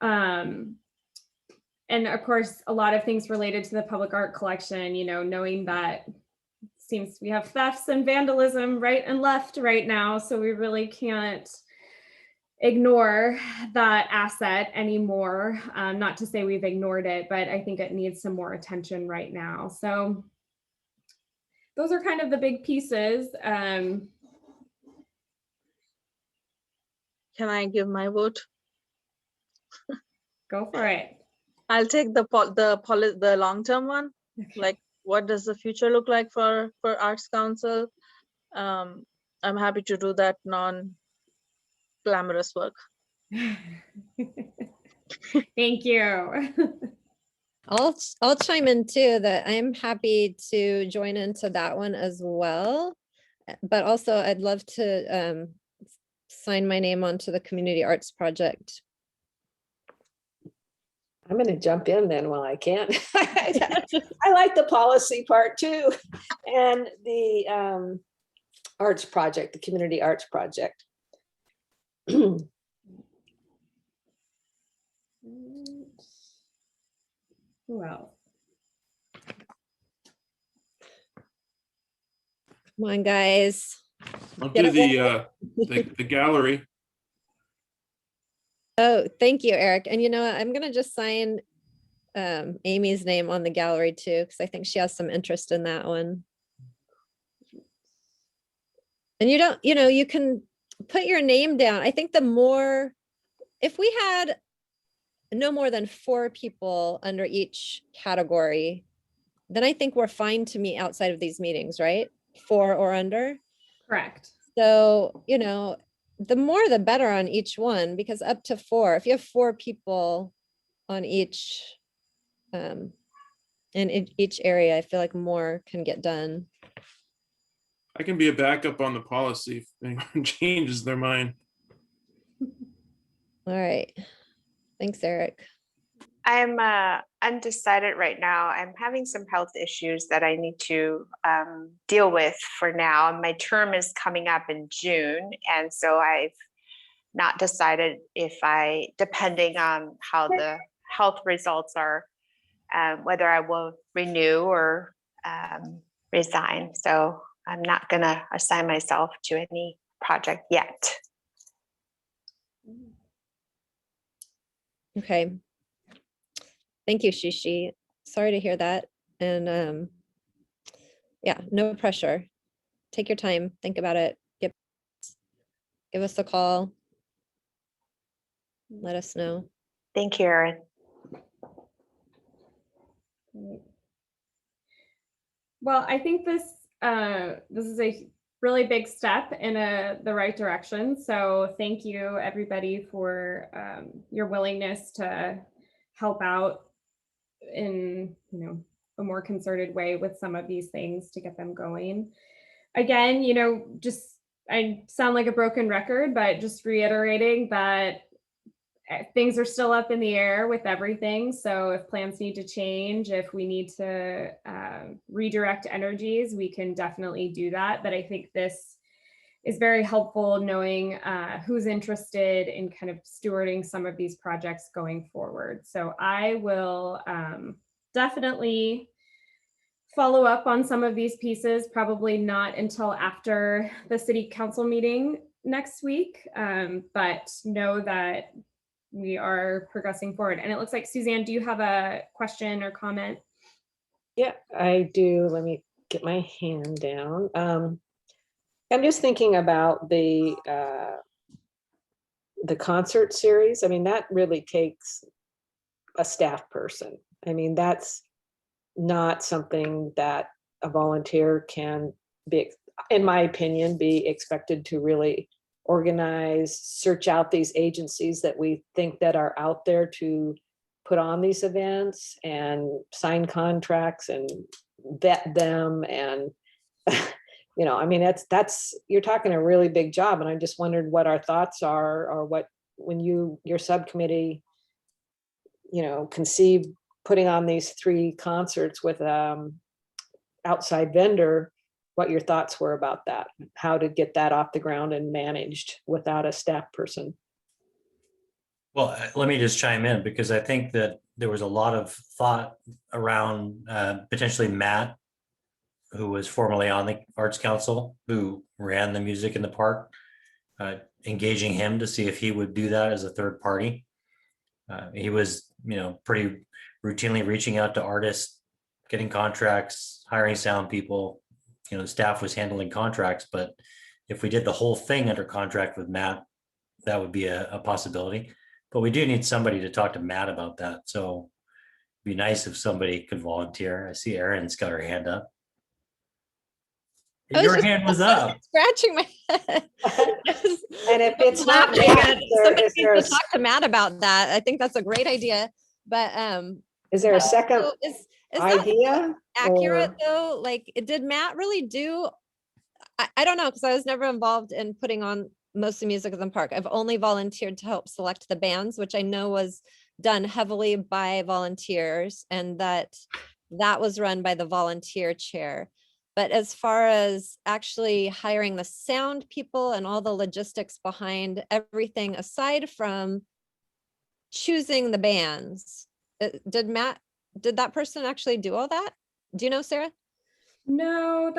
And of course, a lot of things related to the public art collection, knowing that seems we have thefts and vandalism right and left right now, so we really can't ignore that asset anymore. Not to say we've ignored it, but I think it needs some more attention right now. So those are kind of the big pieces. Can I give my vote? Go for it. I'll take the long-term one. Okay. Like, what does the future look like for Arts Council? I'm happy to do that non-glamorous work. Thank you. I'll chime in too, that I'm happy to join into that one as well. But also I'd love to sign my name onto the community arts project. I'm going to jump in then while I can. I like the policy part too, and the arts project, the community arts project. Well, Come on, guys. I'll Get do the gallery. Oh, thank you, Eric. And you know what? I'm going to just sign Amy's name on the gallery too, because I think she has some interest in that one. And you can put your name down. I think if we had no more than 4 people under each category, then I think we're fine to meet outside of these meetings, right? 4 or under. correct. So, the more the better on each one, because up to 4, if you have 4 people on each, in each area, I feel like more can get done. I can be a backup on the policy if anyone changes their mind. All right. Thanks, Eric. I'm undecided right now. I'm having some health issues that I need to deal with for now. My term is coming up in June, and so I've not decided depending on how the health results are, whether I will renew or resign. So I'm not going to assign myself to any project yet. Okay. Thank you, Shishi. Sorry to hear that. And yeah, no pressure. Take your time, think about it. Give us a call. Let us know. Thank you, Erin. Well, I think this is a really big step in the right direction. So thank you, everybody, for your willingness to help out in a more concerted way with some of these things to get them going. Again, I sound like a broken record, but just reiterating that things are still up in the air with everything. So if plans need to change, if we need to redirect energies, we can definitely do that. But I think this is very helpful, knowing who's interested in kind of stewarding some of these projects going forward. So I will definitely follow up on some of these pieces, probably not until after the city council meeting next week, but know that we are progressing forward. And it looks like, Suzanne, do you have a question or comment? Yeah, I do. Let me get my hand down. I'm just thinking about the concert series. I mean, that really takes a staff person. I mean, that's not something that a volunteer can be, in my opinion, be expected to really organize, search out these agencies that we think that are out there to put on these events and sign contracts and vet them and you know, I mean, that's, you're talking a really big job, and I just wondered what our thoughts are, or what, when your subcommittee, you know, conceived putting on these 3 concerts with outside vendor, what your thoughts were about that, how to get that off the ground and managed without a staff person. Well, let me just chime in, because I think that there was a lot of thought around potentially Matt, who was formerly on the Arts Council, who ran the music in the park, engaging him to see if he would do that as a third party. He was, you know, pretty routinely reaching out to artists, getting contracts, hiring sound people. You know, the staff was handling contracts, but if we did the whole thing under contract with Matt, that would be a possibility. But we do need somebody to talk to Matt about that. So it'd be nice if somebody could volunteer. I see Erin's got her hand up. Your hand was up. Scratching my head. And if it's not Laughing Matt, at- is somebody there needs to talk to Matt about that. I think that's a great idea. But a second so is that idea? accurate or- though? Like, did Matt really do? I don't know, because I was never involved in putting on mostly music in the park. I've only volunteered to help select the bands, which I know was done heavily by volunteers, and that was run by the volunteer chair. But as far as actually hiring the sound people and all the logistics behind everything, aside from choosing the bands, did that person actually do all that? Do you know, Sarah? No,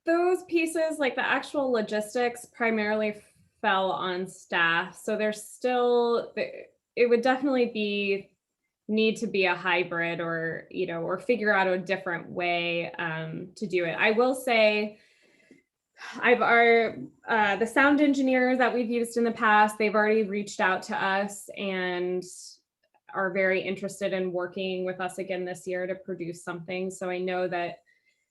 those pieces, like the actual logistics, primarily fell on staff. So there's still, it would definitely need to be a hybrid, or, you know, or figure out a different way to do it. I will say, the sound engineers that we've used in the past, they've already reached out to us and are very interested in working with us again this year to produce something. So I know that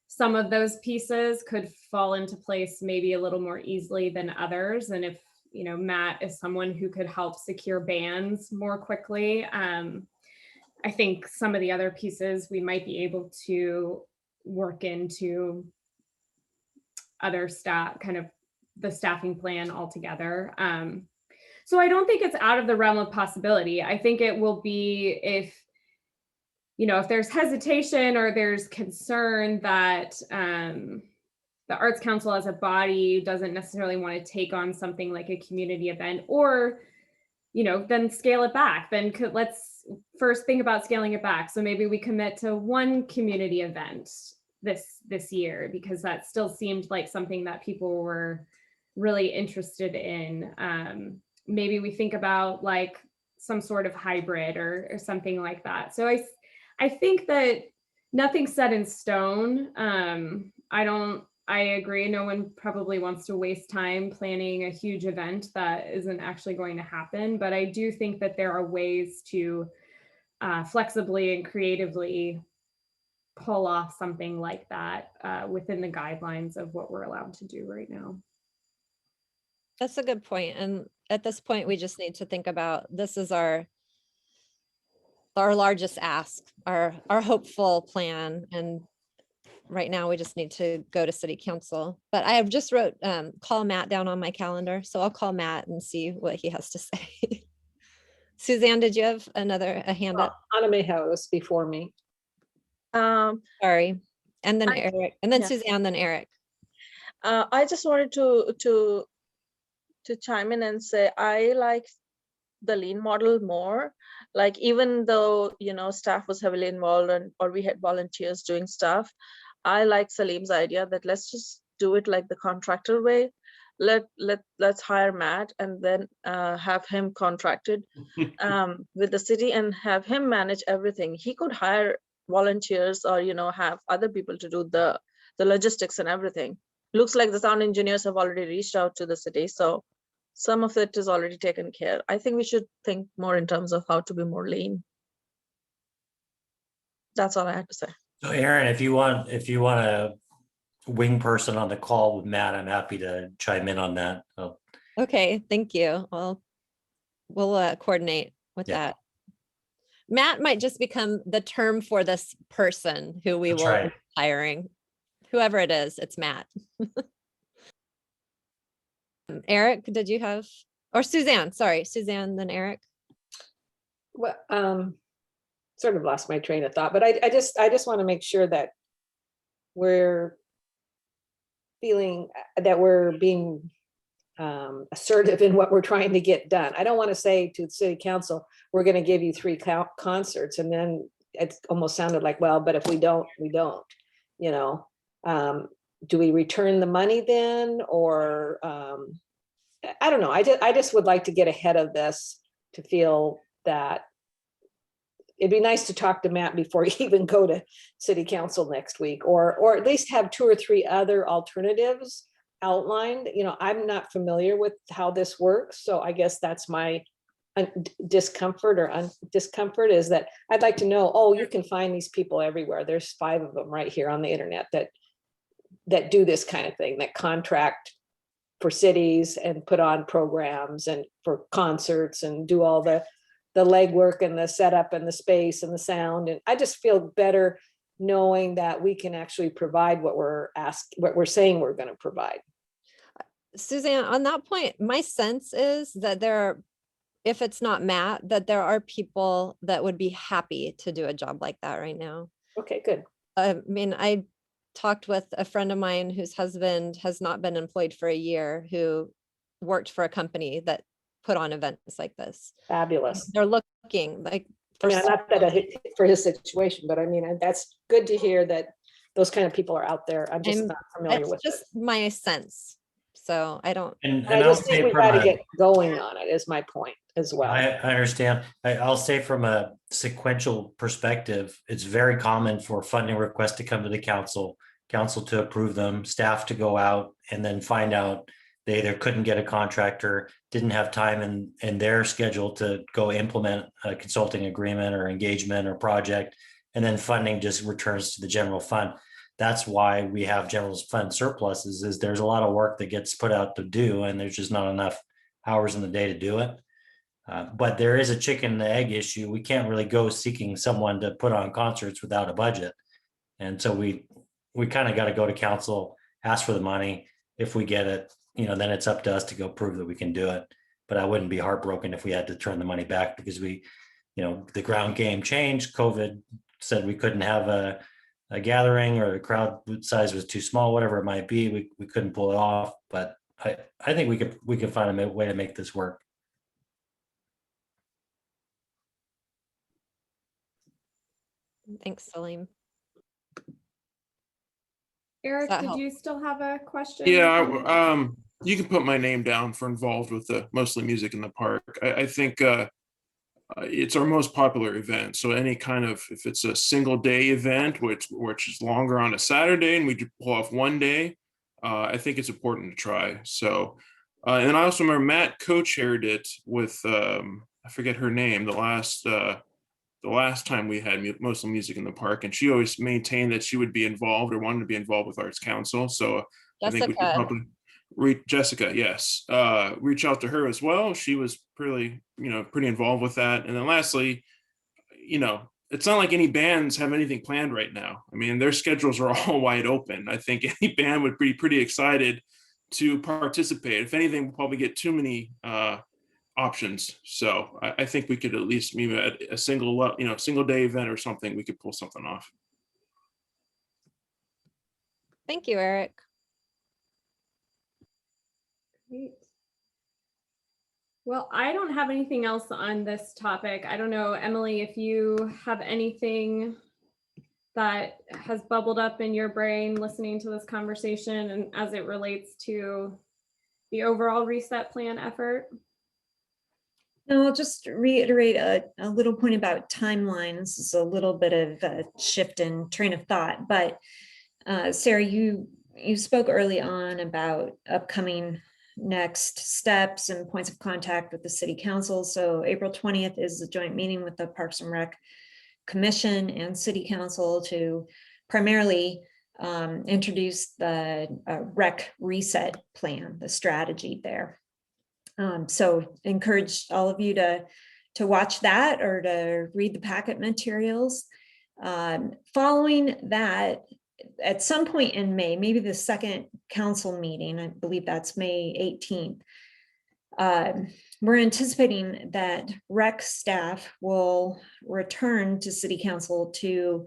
some of those pieces could fall into place maybe a little more easily than others. And if, you know, Matt is someone who could help secure bands more quickly, I think some of the other pieces we might be able to work into other staff, kind of the staffing plan altogether. So I don't think it's out of the realm of possibility. I think it will be if there's hesitation or there's concern that the Arts Council as a body doesn't necessarily want to take on something like a community event, or, then scale it back. Then let's first think about scaling it back. So maybe we commit to one community event this year, because that still seemed like something that people were really interested in. Maybe we think about like some sort of hybrid or something like that. So I think that nothing's set in stone. I agree. No one probably wants to waste time planning a huge event that isn't actually going to happen. But I do think that there are ways to flexibly and creatively pull off something like that within the guidelines of what we're allowed to do right now. That's a good point. And at this point, we just need to think about, this is our largest ask, our hopeful plan. And right now we just need to go to city council. But I have just wrote call Matt down on my calendar. So I'll call Matt and see what he has to say. Suzanne, did you have a hand up? Anna Mayhew was before me. Sorry. And then Eric, and then yeah. Suzanne, then Eric. I just wanted to chime in and say I like the lean model more. Like, even though staff was heavily involved or we had volunteers doing stuff, I like Salim's idea that let's just do it like the contractor way. Let's hire Matt and then have him contracted with the city and have him manage everything. He could hire volunteers or have other people to do the logistics and everything. Looks like the sound engineers have already reached out to the city, so some of it is already taken care. I think we should think more in terms of how to be more lean. That's all I had to say. So Erin, if you want a wing person on the call with Matt, I'm happy to chime in on that. Okay, thank you. Well, we'll coordinate with that. Matt might just become the term for this person who we That's will right. be hiring. Whoever it is, it's Matt. Eric, did you have, or Suzanne, sorry, Suzanne, then Eric. Well, sort of lost my train of thought, but I just want to make sure that we're feeling that we're being assertive in what we're trying to get done. I don't want to say to the city council, we're going to give you 3 concerts, and then it almost sounded like, well, but if we don't, we don't, you know. Do we return the money then, or I don't know. I just would like to get ahead of this to feel that it'd be nice to talk to Matt before you even go to city council next week, or at least have 2 or 3 other alternatives outlined. You know, I'm not familiar with how this works, so I guess that's my discomfort is that I'd like to know, oh, you can find these people everywhere. There's 5 of them right here on the internet that do this kind of thing, that contract for cities and put on programs and for concerts and do all the legwork and the setup and the space and the sound. And I just feel better knowing that we can actually provide what we're saying we're going to provide. Suzanne, on that point, my sense is that there are, if it's not Matt, that there are people that would be happy to do a job like that right now. Okay, good. I mean, I talked with a friend of mine whose husband has not been employed for a year, who worked for a company that put on events like this. Fabulous. They're looking like I mean, not that for his situation, but I mean, that's good to hear that those kind of people are out there. I'm just not familiar with it. It's just my sense. So I don't. And I just think we got to get going on it, is my point as well. I understand. I'll say from a sequential perspective, it's very common for funding requests to come to the council to approve them, staff to go out and then find out they either couldn't get a contractor, didn't have time in their schedule to go implement a consulting agreement or engagement or project, and then funding just returns to the general fund. That's why we have general fund surpluses, is there's a lot of work that gets put out to do, and there's just not enough hours in the day to do it. But there is a chicken and egg issue. We can't really go seeking someone to put on concerts without a budget. And so we kind of got to go to council, ask for the money. If we get it, then it's up to us to go prove that we can do it. But I wouldn't be heartbroken if we had to turn the money back, because the ground game changed. COVID said we couldn't have a gathering, or the crowd size was too small, whatever it might be. We couldn't pull it off, but I think we could find a way to make this work. Thanks, Salim. Eric, that did help? you still have a question? Yeah, you can put my name down for involved with the Mostly Music in the Park. I think it's our most popular event. So any kind of, if it's a single day event, which is longer on a Saturday and we pull off one day, I think it's important to try. So, and I also remember Matt co-chaired it with, I forget her name, the last time we had Mostly Music in the Park, and she always maintained that she would be involved or wanted to be involved with Arts Council. So Jessica. I think we could probably Jessica, yes, reach out to her as well. She was pretty involved with that. And then lastly, it's not like any bands have anything planned right now. I mean, their schedules are all wide open. I think any band would be pretty excited to participate. If anything, we'll probably get too many options. So I think we could at least maybe at a single day event or something, we could pull something off. Thank you, Eric. Great. Well, I don't have anything else on this topic. I don't know, Emily, if you have anything that has bubbled up in your brain listening to this conversation and as it relates to the overall reset plan effort. No, I'll just reiterate a little point about timeline. This is a little bit of a shift in train of thought, but Sarah, you spoke early on about upcoming next steps and points of contact with the city council. So April 20th is the joint meeting with the Parks and Rec Commission and city council to primarily introduce the rec reset plan, the strategy there. So encourage all of you to watch that or to read the packet materials. Following that, at some point in May, maybe the second council meeting, I believe that's May 18th, we're anticipating that rec staff will return to city council to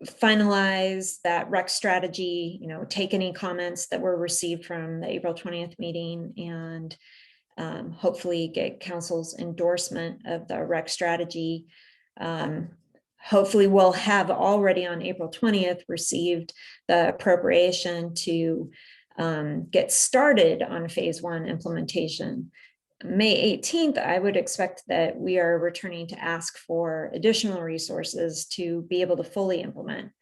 finalize that rec strategy, take any comments that were received from the April 20th meeting, and hopefully get council's endorsement of the rec strategy. Hopefully we'll have already on April 20th received the appropriation to get started on phase 1 implementation. May 18th, I would expect that we are returning to ask for additional resources to be able to fully implement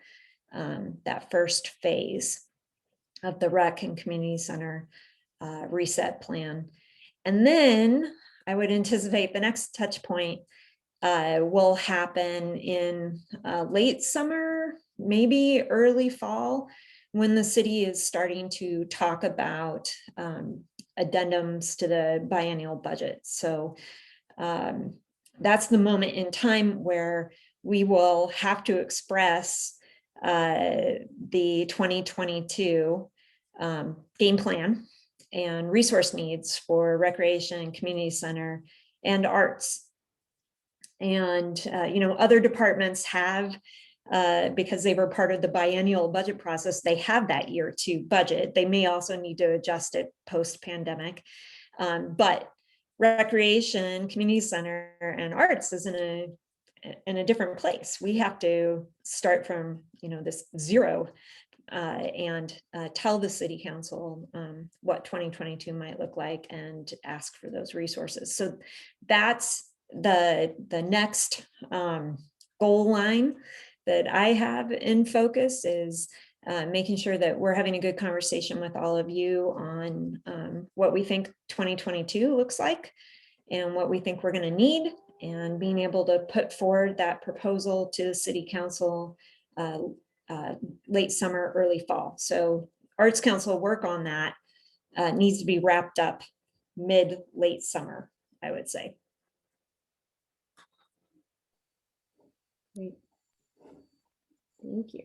that first phase of the rec and community center reset plan. And then I would anticipate the next touch point will happen in late summer, maybe early fall, when the city is starting to talk about addendums to the biennial budget. So that's the moment in time where we will have to express the 2022 game plan and resource needs for recreation, community center, and arts. And other departments have, because they were part of the biennial budget process, they have that year to budget. They may also need to adjust it post-pandemic, but recreation, community center, and arts is in a different place. We have to start from this zero and tell the city council what 2022 might look like and ask for those resources. So that's the next goal line that I have in focus, is making sure that we're having a good conversation with all of you on what we think 2022 looks like and what we think we're going to need, and being able to put forward that proposal to the city council late summer, early fall. So Arts Council work on that needs to be wrapped up late summer, I would say. Great. Thank you.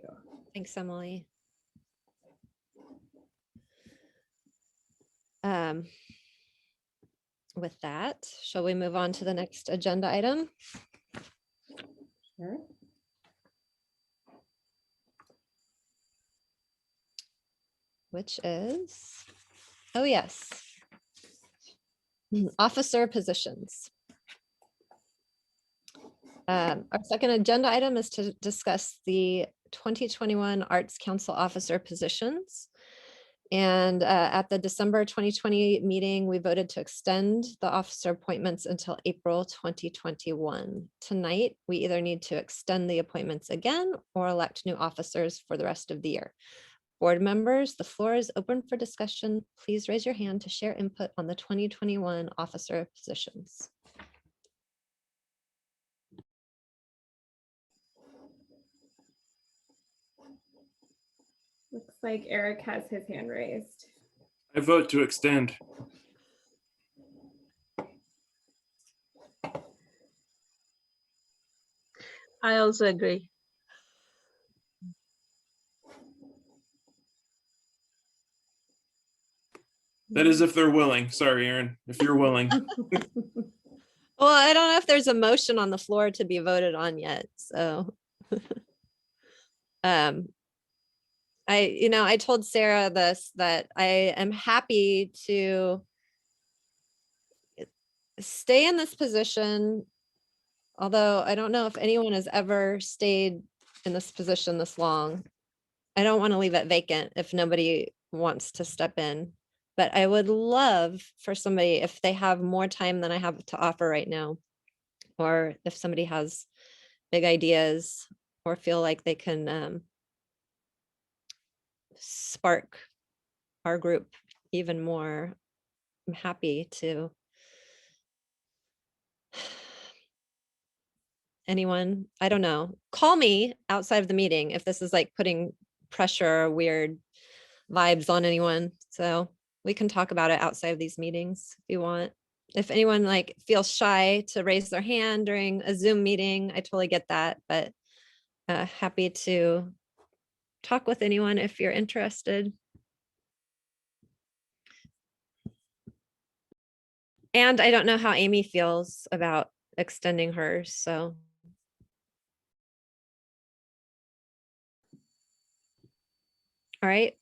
Thanks, Emily. With that, shall we move on to the next agenda item? Sure. Which is, oh yes, officer positions. Our second agenda item is to discuss the 2021 Arts Council officer positions. And at the December 2020 meeting, we voted to extend the officer appointments until April 2021. Tonight, we either need to extend the appointments again or elect new officers for the rest of the year. Board members, the floor is open for discussion. Please raise your hand to share input on the 2021 officer positions. Looks like Eric has his hand raised. I vote to extend. I also agree. That is if they're willing. Sorry, Aaron, if you're willing. Well, I don't know if there's a motion on the floor to be voted on yet, so. I told Sarah this, that I am happy to stay in this position, although I don't know if anyone has ever stayed in this position this long. I don't want to leave it vacant if nobody wants to step in, but I would love for somebody, if they have more time than I have to offer right now, or if somebody has big ideas or feel like they can spark our group even more, I'm happy to. Anyone, I don't know, call me outside of the meeting if this is like putting pressure or weird vibes on anyone. So we can talk about it outside of these meetings if you want. If anyone like feels shy to raise their hand during a Zoom meeting, I totally get that, but happy to talk with anyone if you're interested. And I don't know how Amy feels about extending hers, so. All right.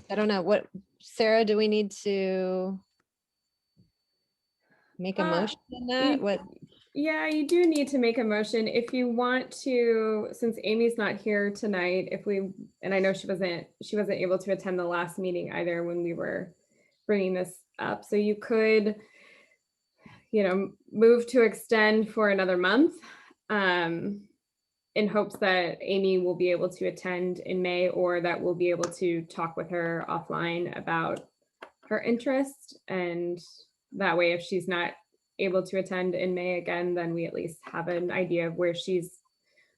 I don't know what, Sarah, do we need to make a motion on that? What? Yeah, you do need to make a motion if you want to, since Amy's not here tonight, and I know she wasn't able to attend the last meeting either when we were bringing this up. So you could, move to extend for another month in hopes that Amy will be able to attend in May, or that we'll be able to talk with her offline about her interest. And that way, if she's not able to attend in May again, then we at least have an idea of where she's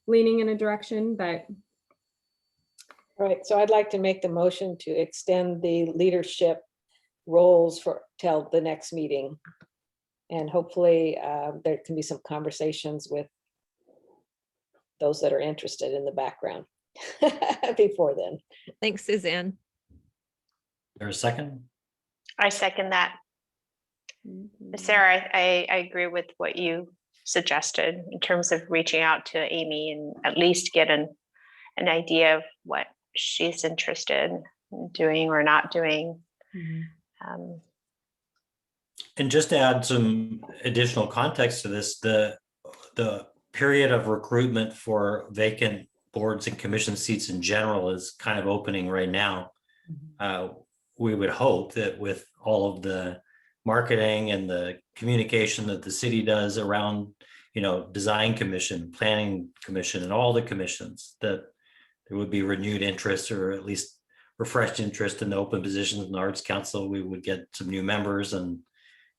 leaning in a direction. But All right, so I'd like to make the motion to extend the leadership roles till the next meeting. And hopefully there can be some conversations with those that are interested in the background before then. Thanks, Suzanne. There's a second? I second that. Sarah, I agree with what you suggested in terms of reaching out to Amy and at least get an idea of what she's interested in doing or not doing. And just to add some additional context to this, the period of recruitment for vacant boards and commission seats in general is kind of opening right now. We would hope that with all of the marketing and the communication that the city does around, design commission, planning commission, and all the commissions, that there would be renewed interest, or at least refreshed interest in the open positions in the Arts Council. We would get some new members, and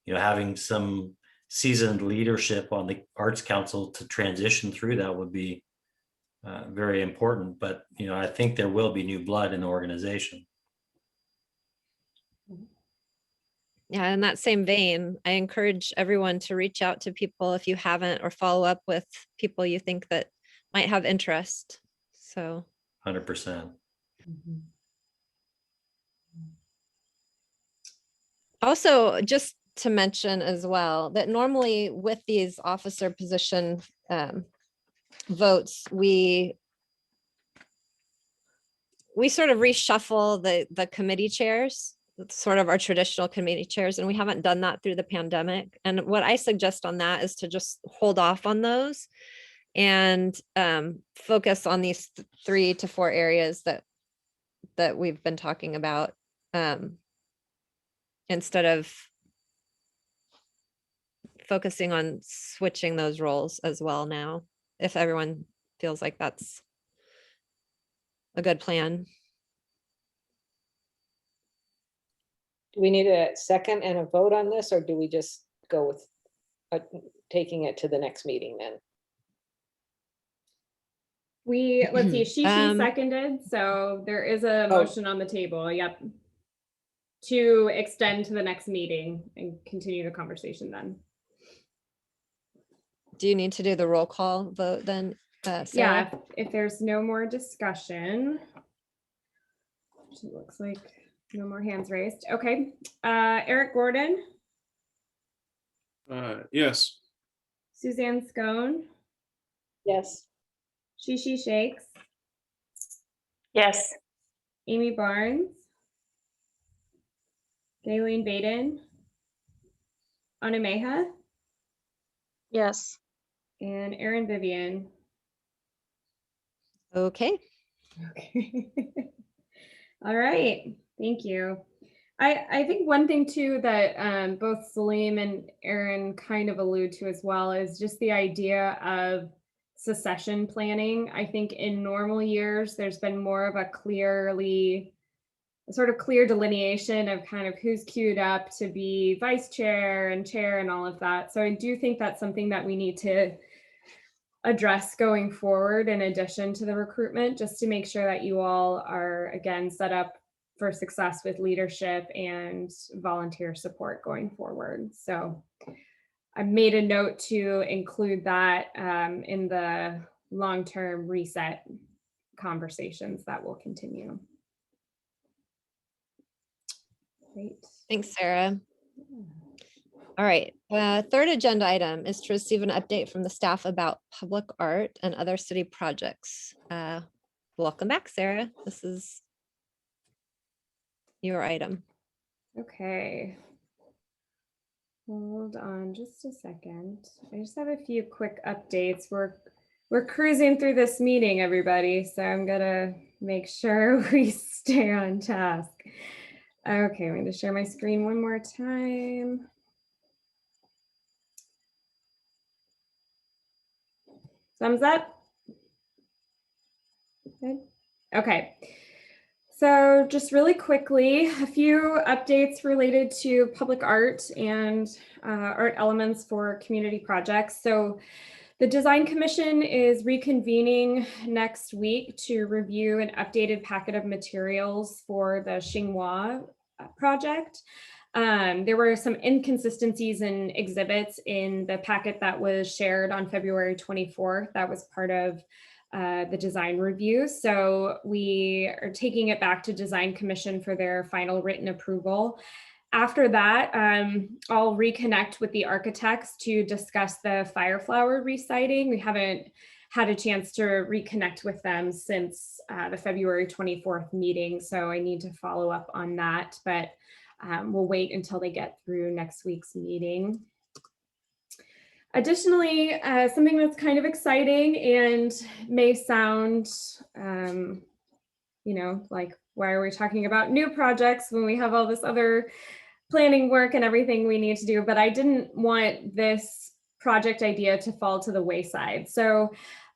having some seasoned leadership on the Arts Council to transition through that would be very important. But I think there will be new blood in the organization. Yeah, in that same vein, I encourage everyone to reach out to people if you haven't, or follow up with people you think that might have interest. So 100%. Also, just to mention as well, that normally with these officer position votes, we sort of reshuffle the committee chairs, sort of our traditional committee chairs, and we haven't done that through the pandemic. And what I suggest on that is to just hold off on those and focus on these 3 to 4 areas that we've been talking about, instead of focusing on switching those roles as well now, if everyone feels like that's a good plan. Do we need a second and a vote on this, or do we just go with taking it to the next meeting then? Let's see, she seconded, so there is a motion on the table. Yep. To extend to the next meeting and continue the conversation then. Do you need to do the roll call vote then, Sarah? Yeah, if there's no more discussion, which it looks like no more hands raised. Okay, Eric Gordon, Yes. Suzanne Scone, Yes. Shishi Shakes, Yes. Amy Barnes, Gayleen Baden, Anameha, Yes. and Erin Vivian. Okay. Okay. All right. Thank you. I think one thing too that both Salim and Erin kind of allude to as well is just the idea of secession planning. I think in normal years, there's been more of a clear delineation of kind of who's queued up to be vice chair and chair and all of that. So I do think that's something that we need to address going forward, in addition to the recruitment, just to make sure that you all are, again, set up for success with leadership and volunteer support going forward. So I made a note to include that in the long-term reset conversations that will continue. Great. Thanks, Sarah. All right, third agenda item is to receive an update from the staff about public art and other city projects. Welcome back, Sarah. This is your item. Okay. Hold on just a second. I just have a few quick updates. We're cruising through this meeting, everybody, so I'm gonna make sure we stay on task. Okay, I'm going to share my screen one more time. Thumbs up. Good. Okay. So just really quickly, a few updates related to public art and art elements for community projects. So the Design Commission is reconvening next week to review an updated packet of materials for the Xinghua project. There were some inconsistencies in exhibits in the packet that was shared on February 24th. That was part of the design review. So we are taking it back to Design Commission for their final written approval. After that, I'll reconnect with the architects to discuss the Fireflower reciting. We haven't had a chance to reconnect with them since the February 24th meeting. So I need to follow up on that, but we'll wait until they get through next week's meeting. Additionally, something that's kind of exciting and may sound, like, why are we talking about new projects when we have all this other planning work and everything we need to do? But I didn't want this project idea to fall to the wayside. So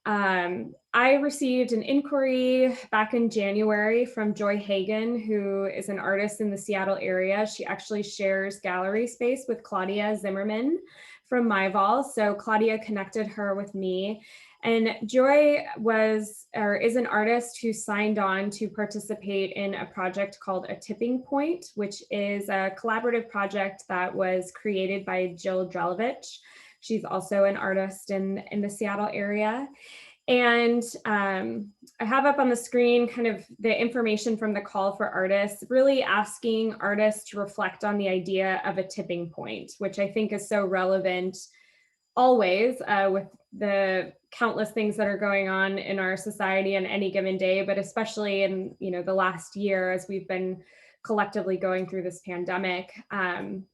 I received an inquiry back in January from Joy Hagan, who is an artist in the Seattle area. She actually shares gallery space with Claudia Zimmerman from MyVol. So Claudia connected her with me. And Joy is an artist who signed on to participate in a project called A Tipping Point, which is a collaborative project that was created by Jill Drelovich. She's also an artist in the Seattle area. And I have up on the screen kind of the information from the call for artists, really asking artists to reflect on the idea of a tipping point, which I think is so relevant always with the countless things that are going on in our society on any given day, but especially in the last year as we've been collectively going through this pandemic.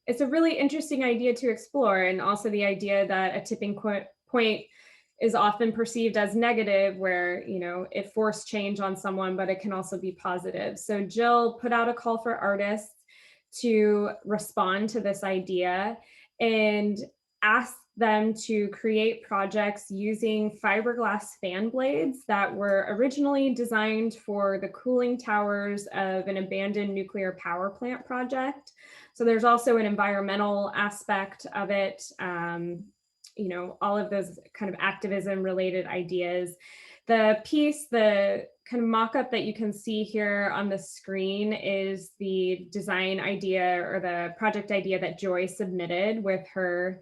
It's a really interesting idea to explore, and also the idea that a tipping point is often perceived as negative, where it forced change on someone, but it can also be positive. So Jill put out a call for artists to respond to this idea and ask them to create projects using fiberglass fan blades that were originally designed for the cooling towers of an abandoned nuclear power plant project. So there's also an environmental aspect of it. All of those kind of activism related ideas. The piece, the kind of mock-up that you can see here on the screen is the design idea or the project idea that Joy submitted with her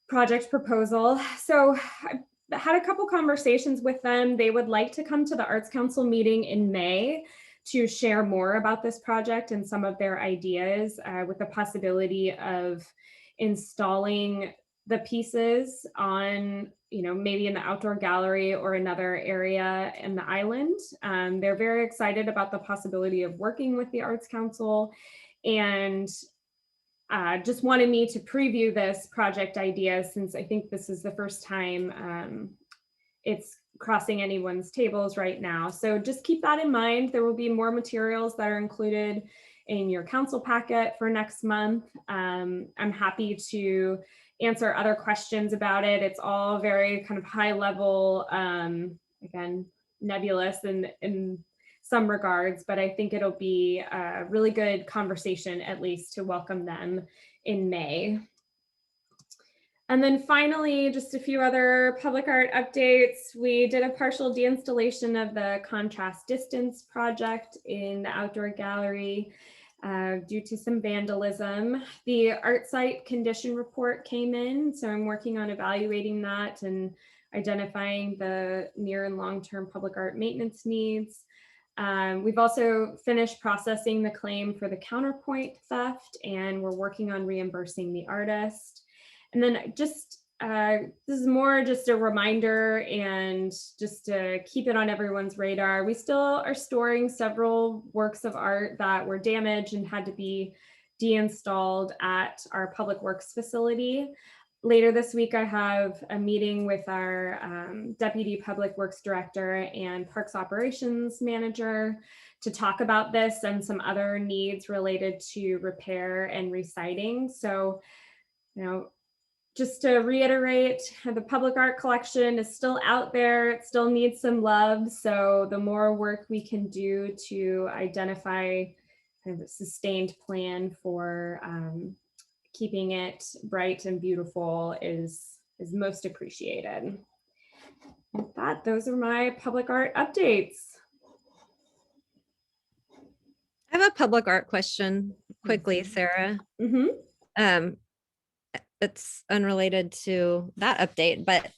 project proposal. So I had a couple conversations with them. They would like to come to the Arts Council meeting in May to share more about this project and some of their ideas, with the possibility of installing the pieces on, maybe in the outdoor gallery or another area in the island. They're very excited about the possibility of working with the Arts Council, and just wanted me to preview this project idea, since I think this is the first time it's crossing anyone's tables right now. So just keep that in mind. There will be more materials that are included in your council packet for next month. I'm happy to answer other questions about it. It's all very kind of high level, again, nebulous in some regards, but I think it'll be a really good conversation, at least to welcome them in May. And then finally, just a few other public art updates. We did a partial deinstallation of the contrast distance project in the outdoor gallery due to some vandalism. The art site condition report came in, so I'm working on evaluating that, and identifying the near and long-term public art maintenance needs. We've also finished processing the claim for the counterpoint theft, and we're working on reimbursing the artist. And then just, this is more just a reminder and just to keep it on everyone's radar. We still are storing several works of art that were damaged and had to be deinstalled at our Public Works facility. Later this week, I have a meeting with our Deputy Public Works Director and Parks Operations Manager to talk about this and some other needs related to repair and reciting. So, you know, just to reiterate, the public art collection is still out there. It still needs some love. So the more work we can do to identify kind of a sustained plan for keeping it bright and beautiful is most appreciated. With that, those are my public art updates. I have a public art question quickly, Sarah. It's unrelated to that update, but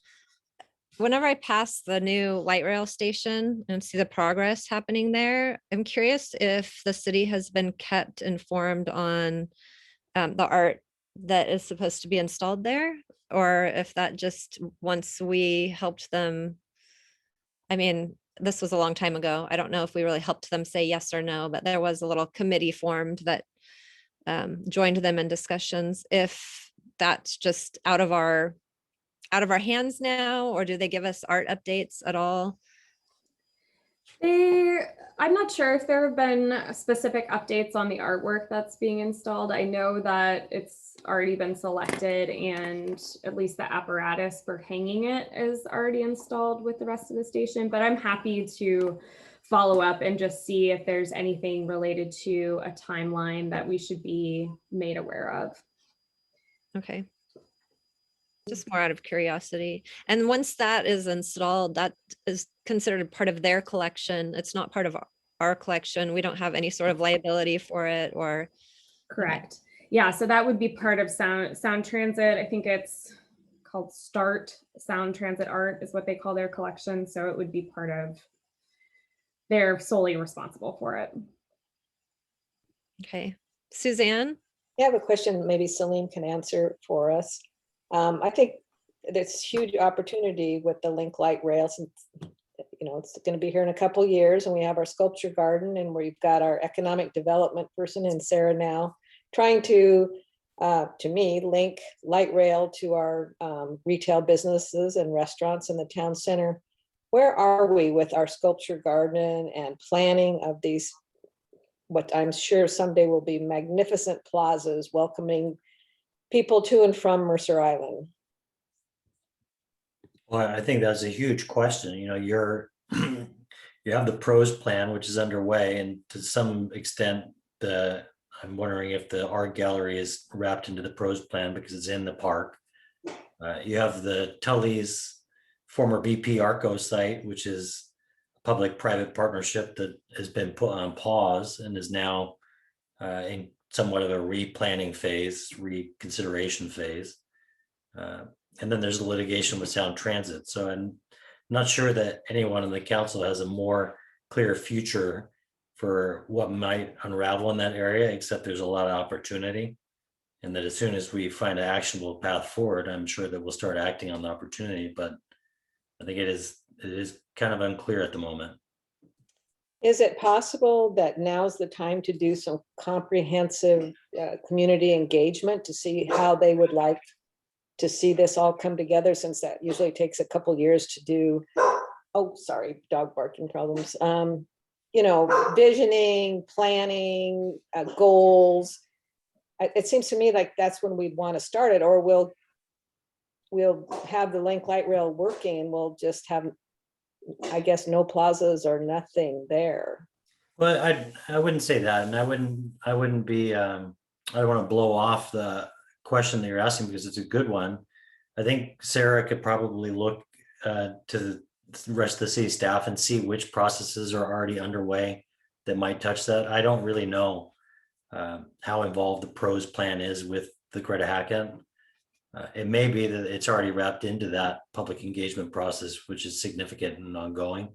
whenever I pass the new light rail station and see the progress happening there, I'm curious if the city has been kept informed on the art that is supposed to be installed there, or if that just once we helped them. I mean, this was a long time ago. I don't know if we really helped them say yes or no, but there was a little committee formed that joined them in discussions. If that's just out of our hands now, or do they give us art updates at all? I'm not sure if there have been specific updates on the artwork that's being installed. I know that it's already been selected and at least the apparatus for hanging it is already installed with the rest of the station, but I'm happy to follow up and just see if there's anything related to a timeline that we should be made aware of. Okay. Just more out of curiosity. And once that is installed, that is considered part of their collection. It's not part of our collection. We don't have any sort of liability for it, or. Correct. Yeah, so that would be part of Sound Transit. I think it's called START, Sound Transit Art is what they call their collection. So it would be part of, they're solely responsible for it. Okay. Suzanne? I have a question maybe Celine can answer for us. I think there's huge opportunity with the Link Light Rail, since it's going to be here in a couple of years, and we have our sculpture garden, and we've got our economic development person and Sarah now trying to me, link light rail to our retail businesses and restaurants in the town center. Where are we with our sculpture garden and planning of these, what I'm sure someday will be magnificent plazas welcoming people to and from Mercer Island? Well, I think that's a huge question. You have the pros plan, which is underway, and to some extent, I'm wondering if the art gallery is wrapped into the pros plan because it's in the park. You have the Tully's former BP Arco site, which is a public-private partnership that has been put on pause and is now in somewhat of a replanning phase, reconsideration phase. And then there's the litigation with Sound Transit. So I'm not sure that anyone in the council has a more clear future for what might unravel in that area, except there's a lot of opportunity. And that as soon as we find an actionable path forward, I'm sure that we'll start acting on the opportunity. But I think it is kind of unclear at the moment. Is it possible that now's the time to do some comprehensive community engagement to see how they would like to see this all come together, since that usually takes a couple years to do? Oh, sorry, dog barking problems. Visioning, planning, goals. It seems to me like that's when we'd want to start it, or we'll have the Link Light Rail working and we'll just have, I guess, no plazas or nothing there. Well, I wouldn't say that, and I wouldn't be. I don't want to blow off the question that you're asking because it's a good one. I think Sarah could probably look to the rest of the city staff and see which processes are already underway that might touch that. I don't really know how involved the pros plan is with the Greta Hackett. It may be that it's already wrapped into that public engagement process, which is significant and ongoing.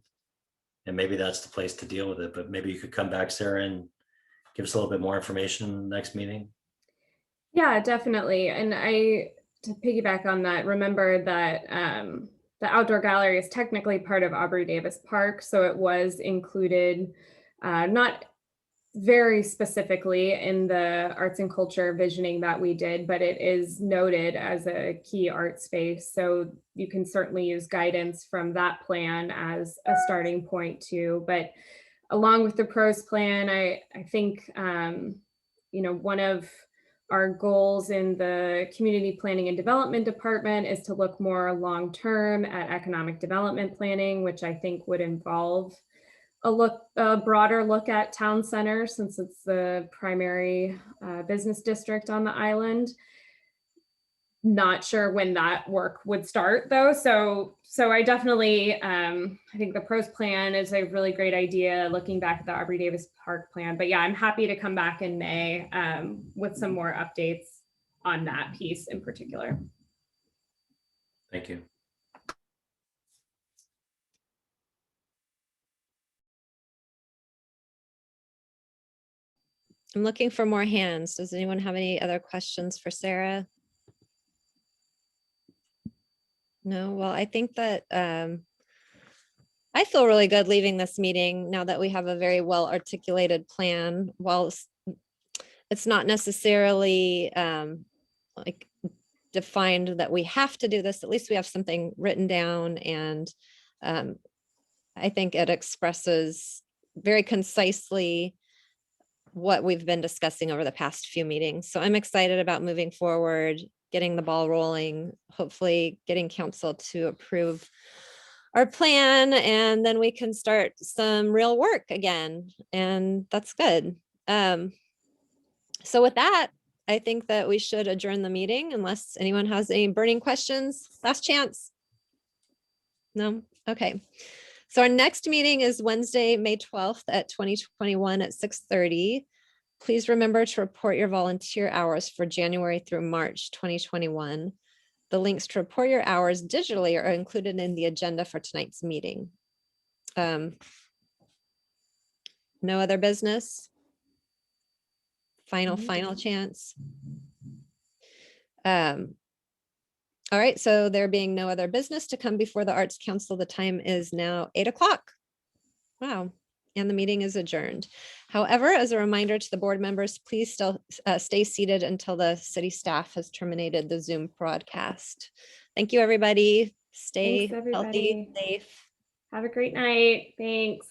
And maybe that's the place to deal with it, but maybe you could come back, Sarah, and give us a little bit more information in the next meeting. Yeah, definitely. And to piggyback on that, remember that the outdoor gallery is technically part of Aubrey Davis Park. So it was included, not very specifically in the arts and culture visioning that we did, but it is noted as a key art space. So you can certainly use guidance from that plan as a starting point too. But along with the pros plan, I think, one of our goals in the community planning and development department is to look more long-term at economic development planning, which I think would involve a broader look at town center, since it's the primary business district on the island. Not sure when that work would start though. So I definitely, I think the pros plan is a really great idea, looking back at the Aubrey Davis Park plan. But yeah, I'm happy to come back in May with some more updates on that piece in particular. Thank you. I'm looking for more hands. Does anyone have any other questions for Sarah? No, well, I think that I feel really good leaving this meeting now that we have a very well articulated plan. While it's not necessarily like defined that we have to do this, at least we have something written down, and I think it expresses very concisely what we've been discussing over the past few meetings. So I'm excited about moving forward, getting the ball rolling, hopefully getting council to approve our plan, and then we can start some real work again. And that's good. So with that, I think that we should adjourn the meeting unless anyone has any burning questions. Last chance. No? Okay. So our next meeting is Wednesday, May 12th at 2021 at 6:30. Please remember to report your volunteer hours for January through March 2021. The links to report your hours digitally are included in the agenda for tonight's meeting. No other business? Final chance. All right, so there being no other business to come before the Arts Council, the time is now 8 o'clock. Wow, and the meeting is adjourned. However, as a reminder to the board members, please still stay seated until the city staff has terminated the Zoom broadcast. Thank you, everybody. Stay Thanks, everybody. healthy, safe. Have a great night. Thanks.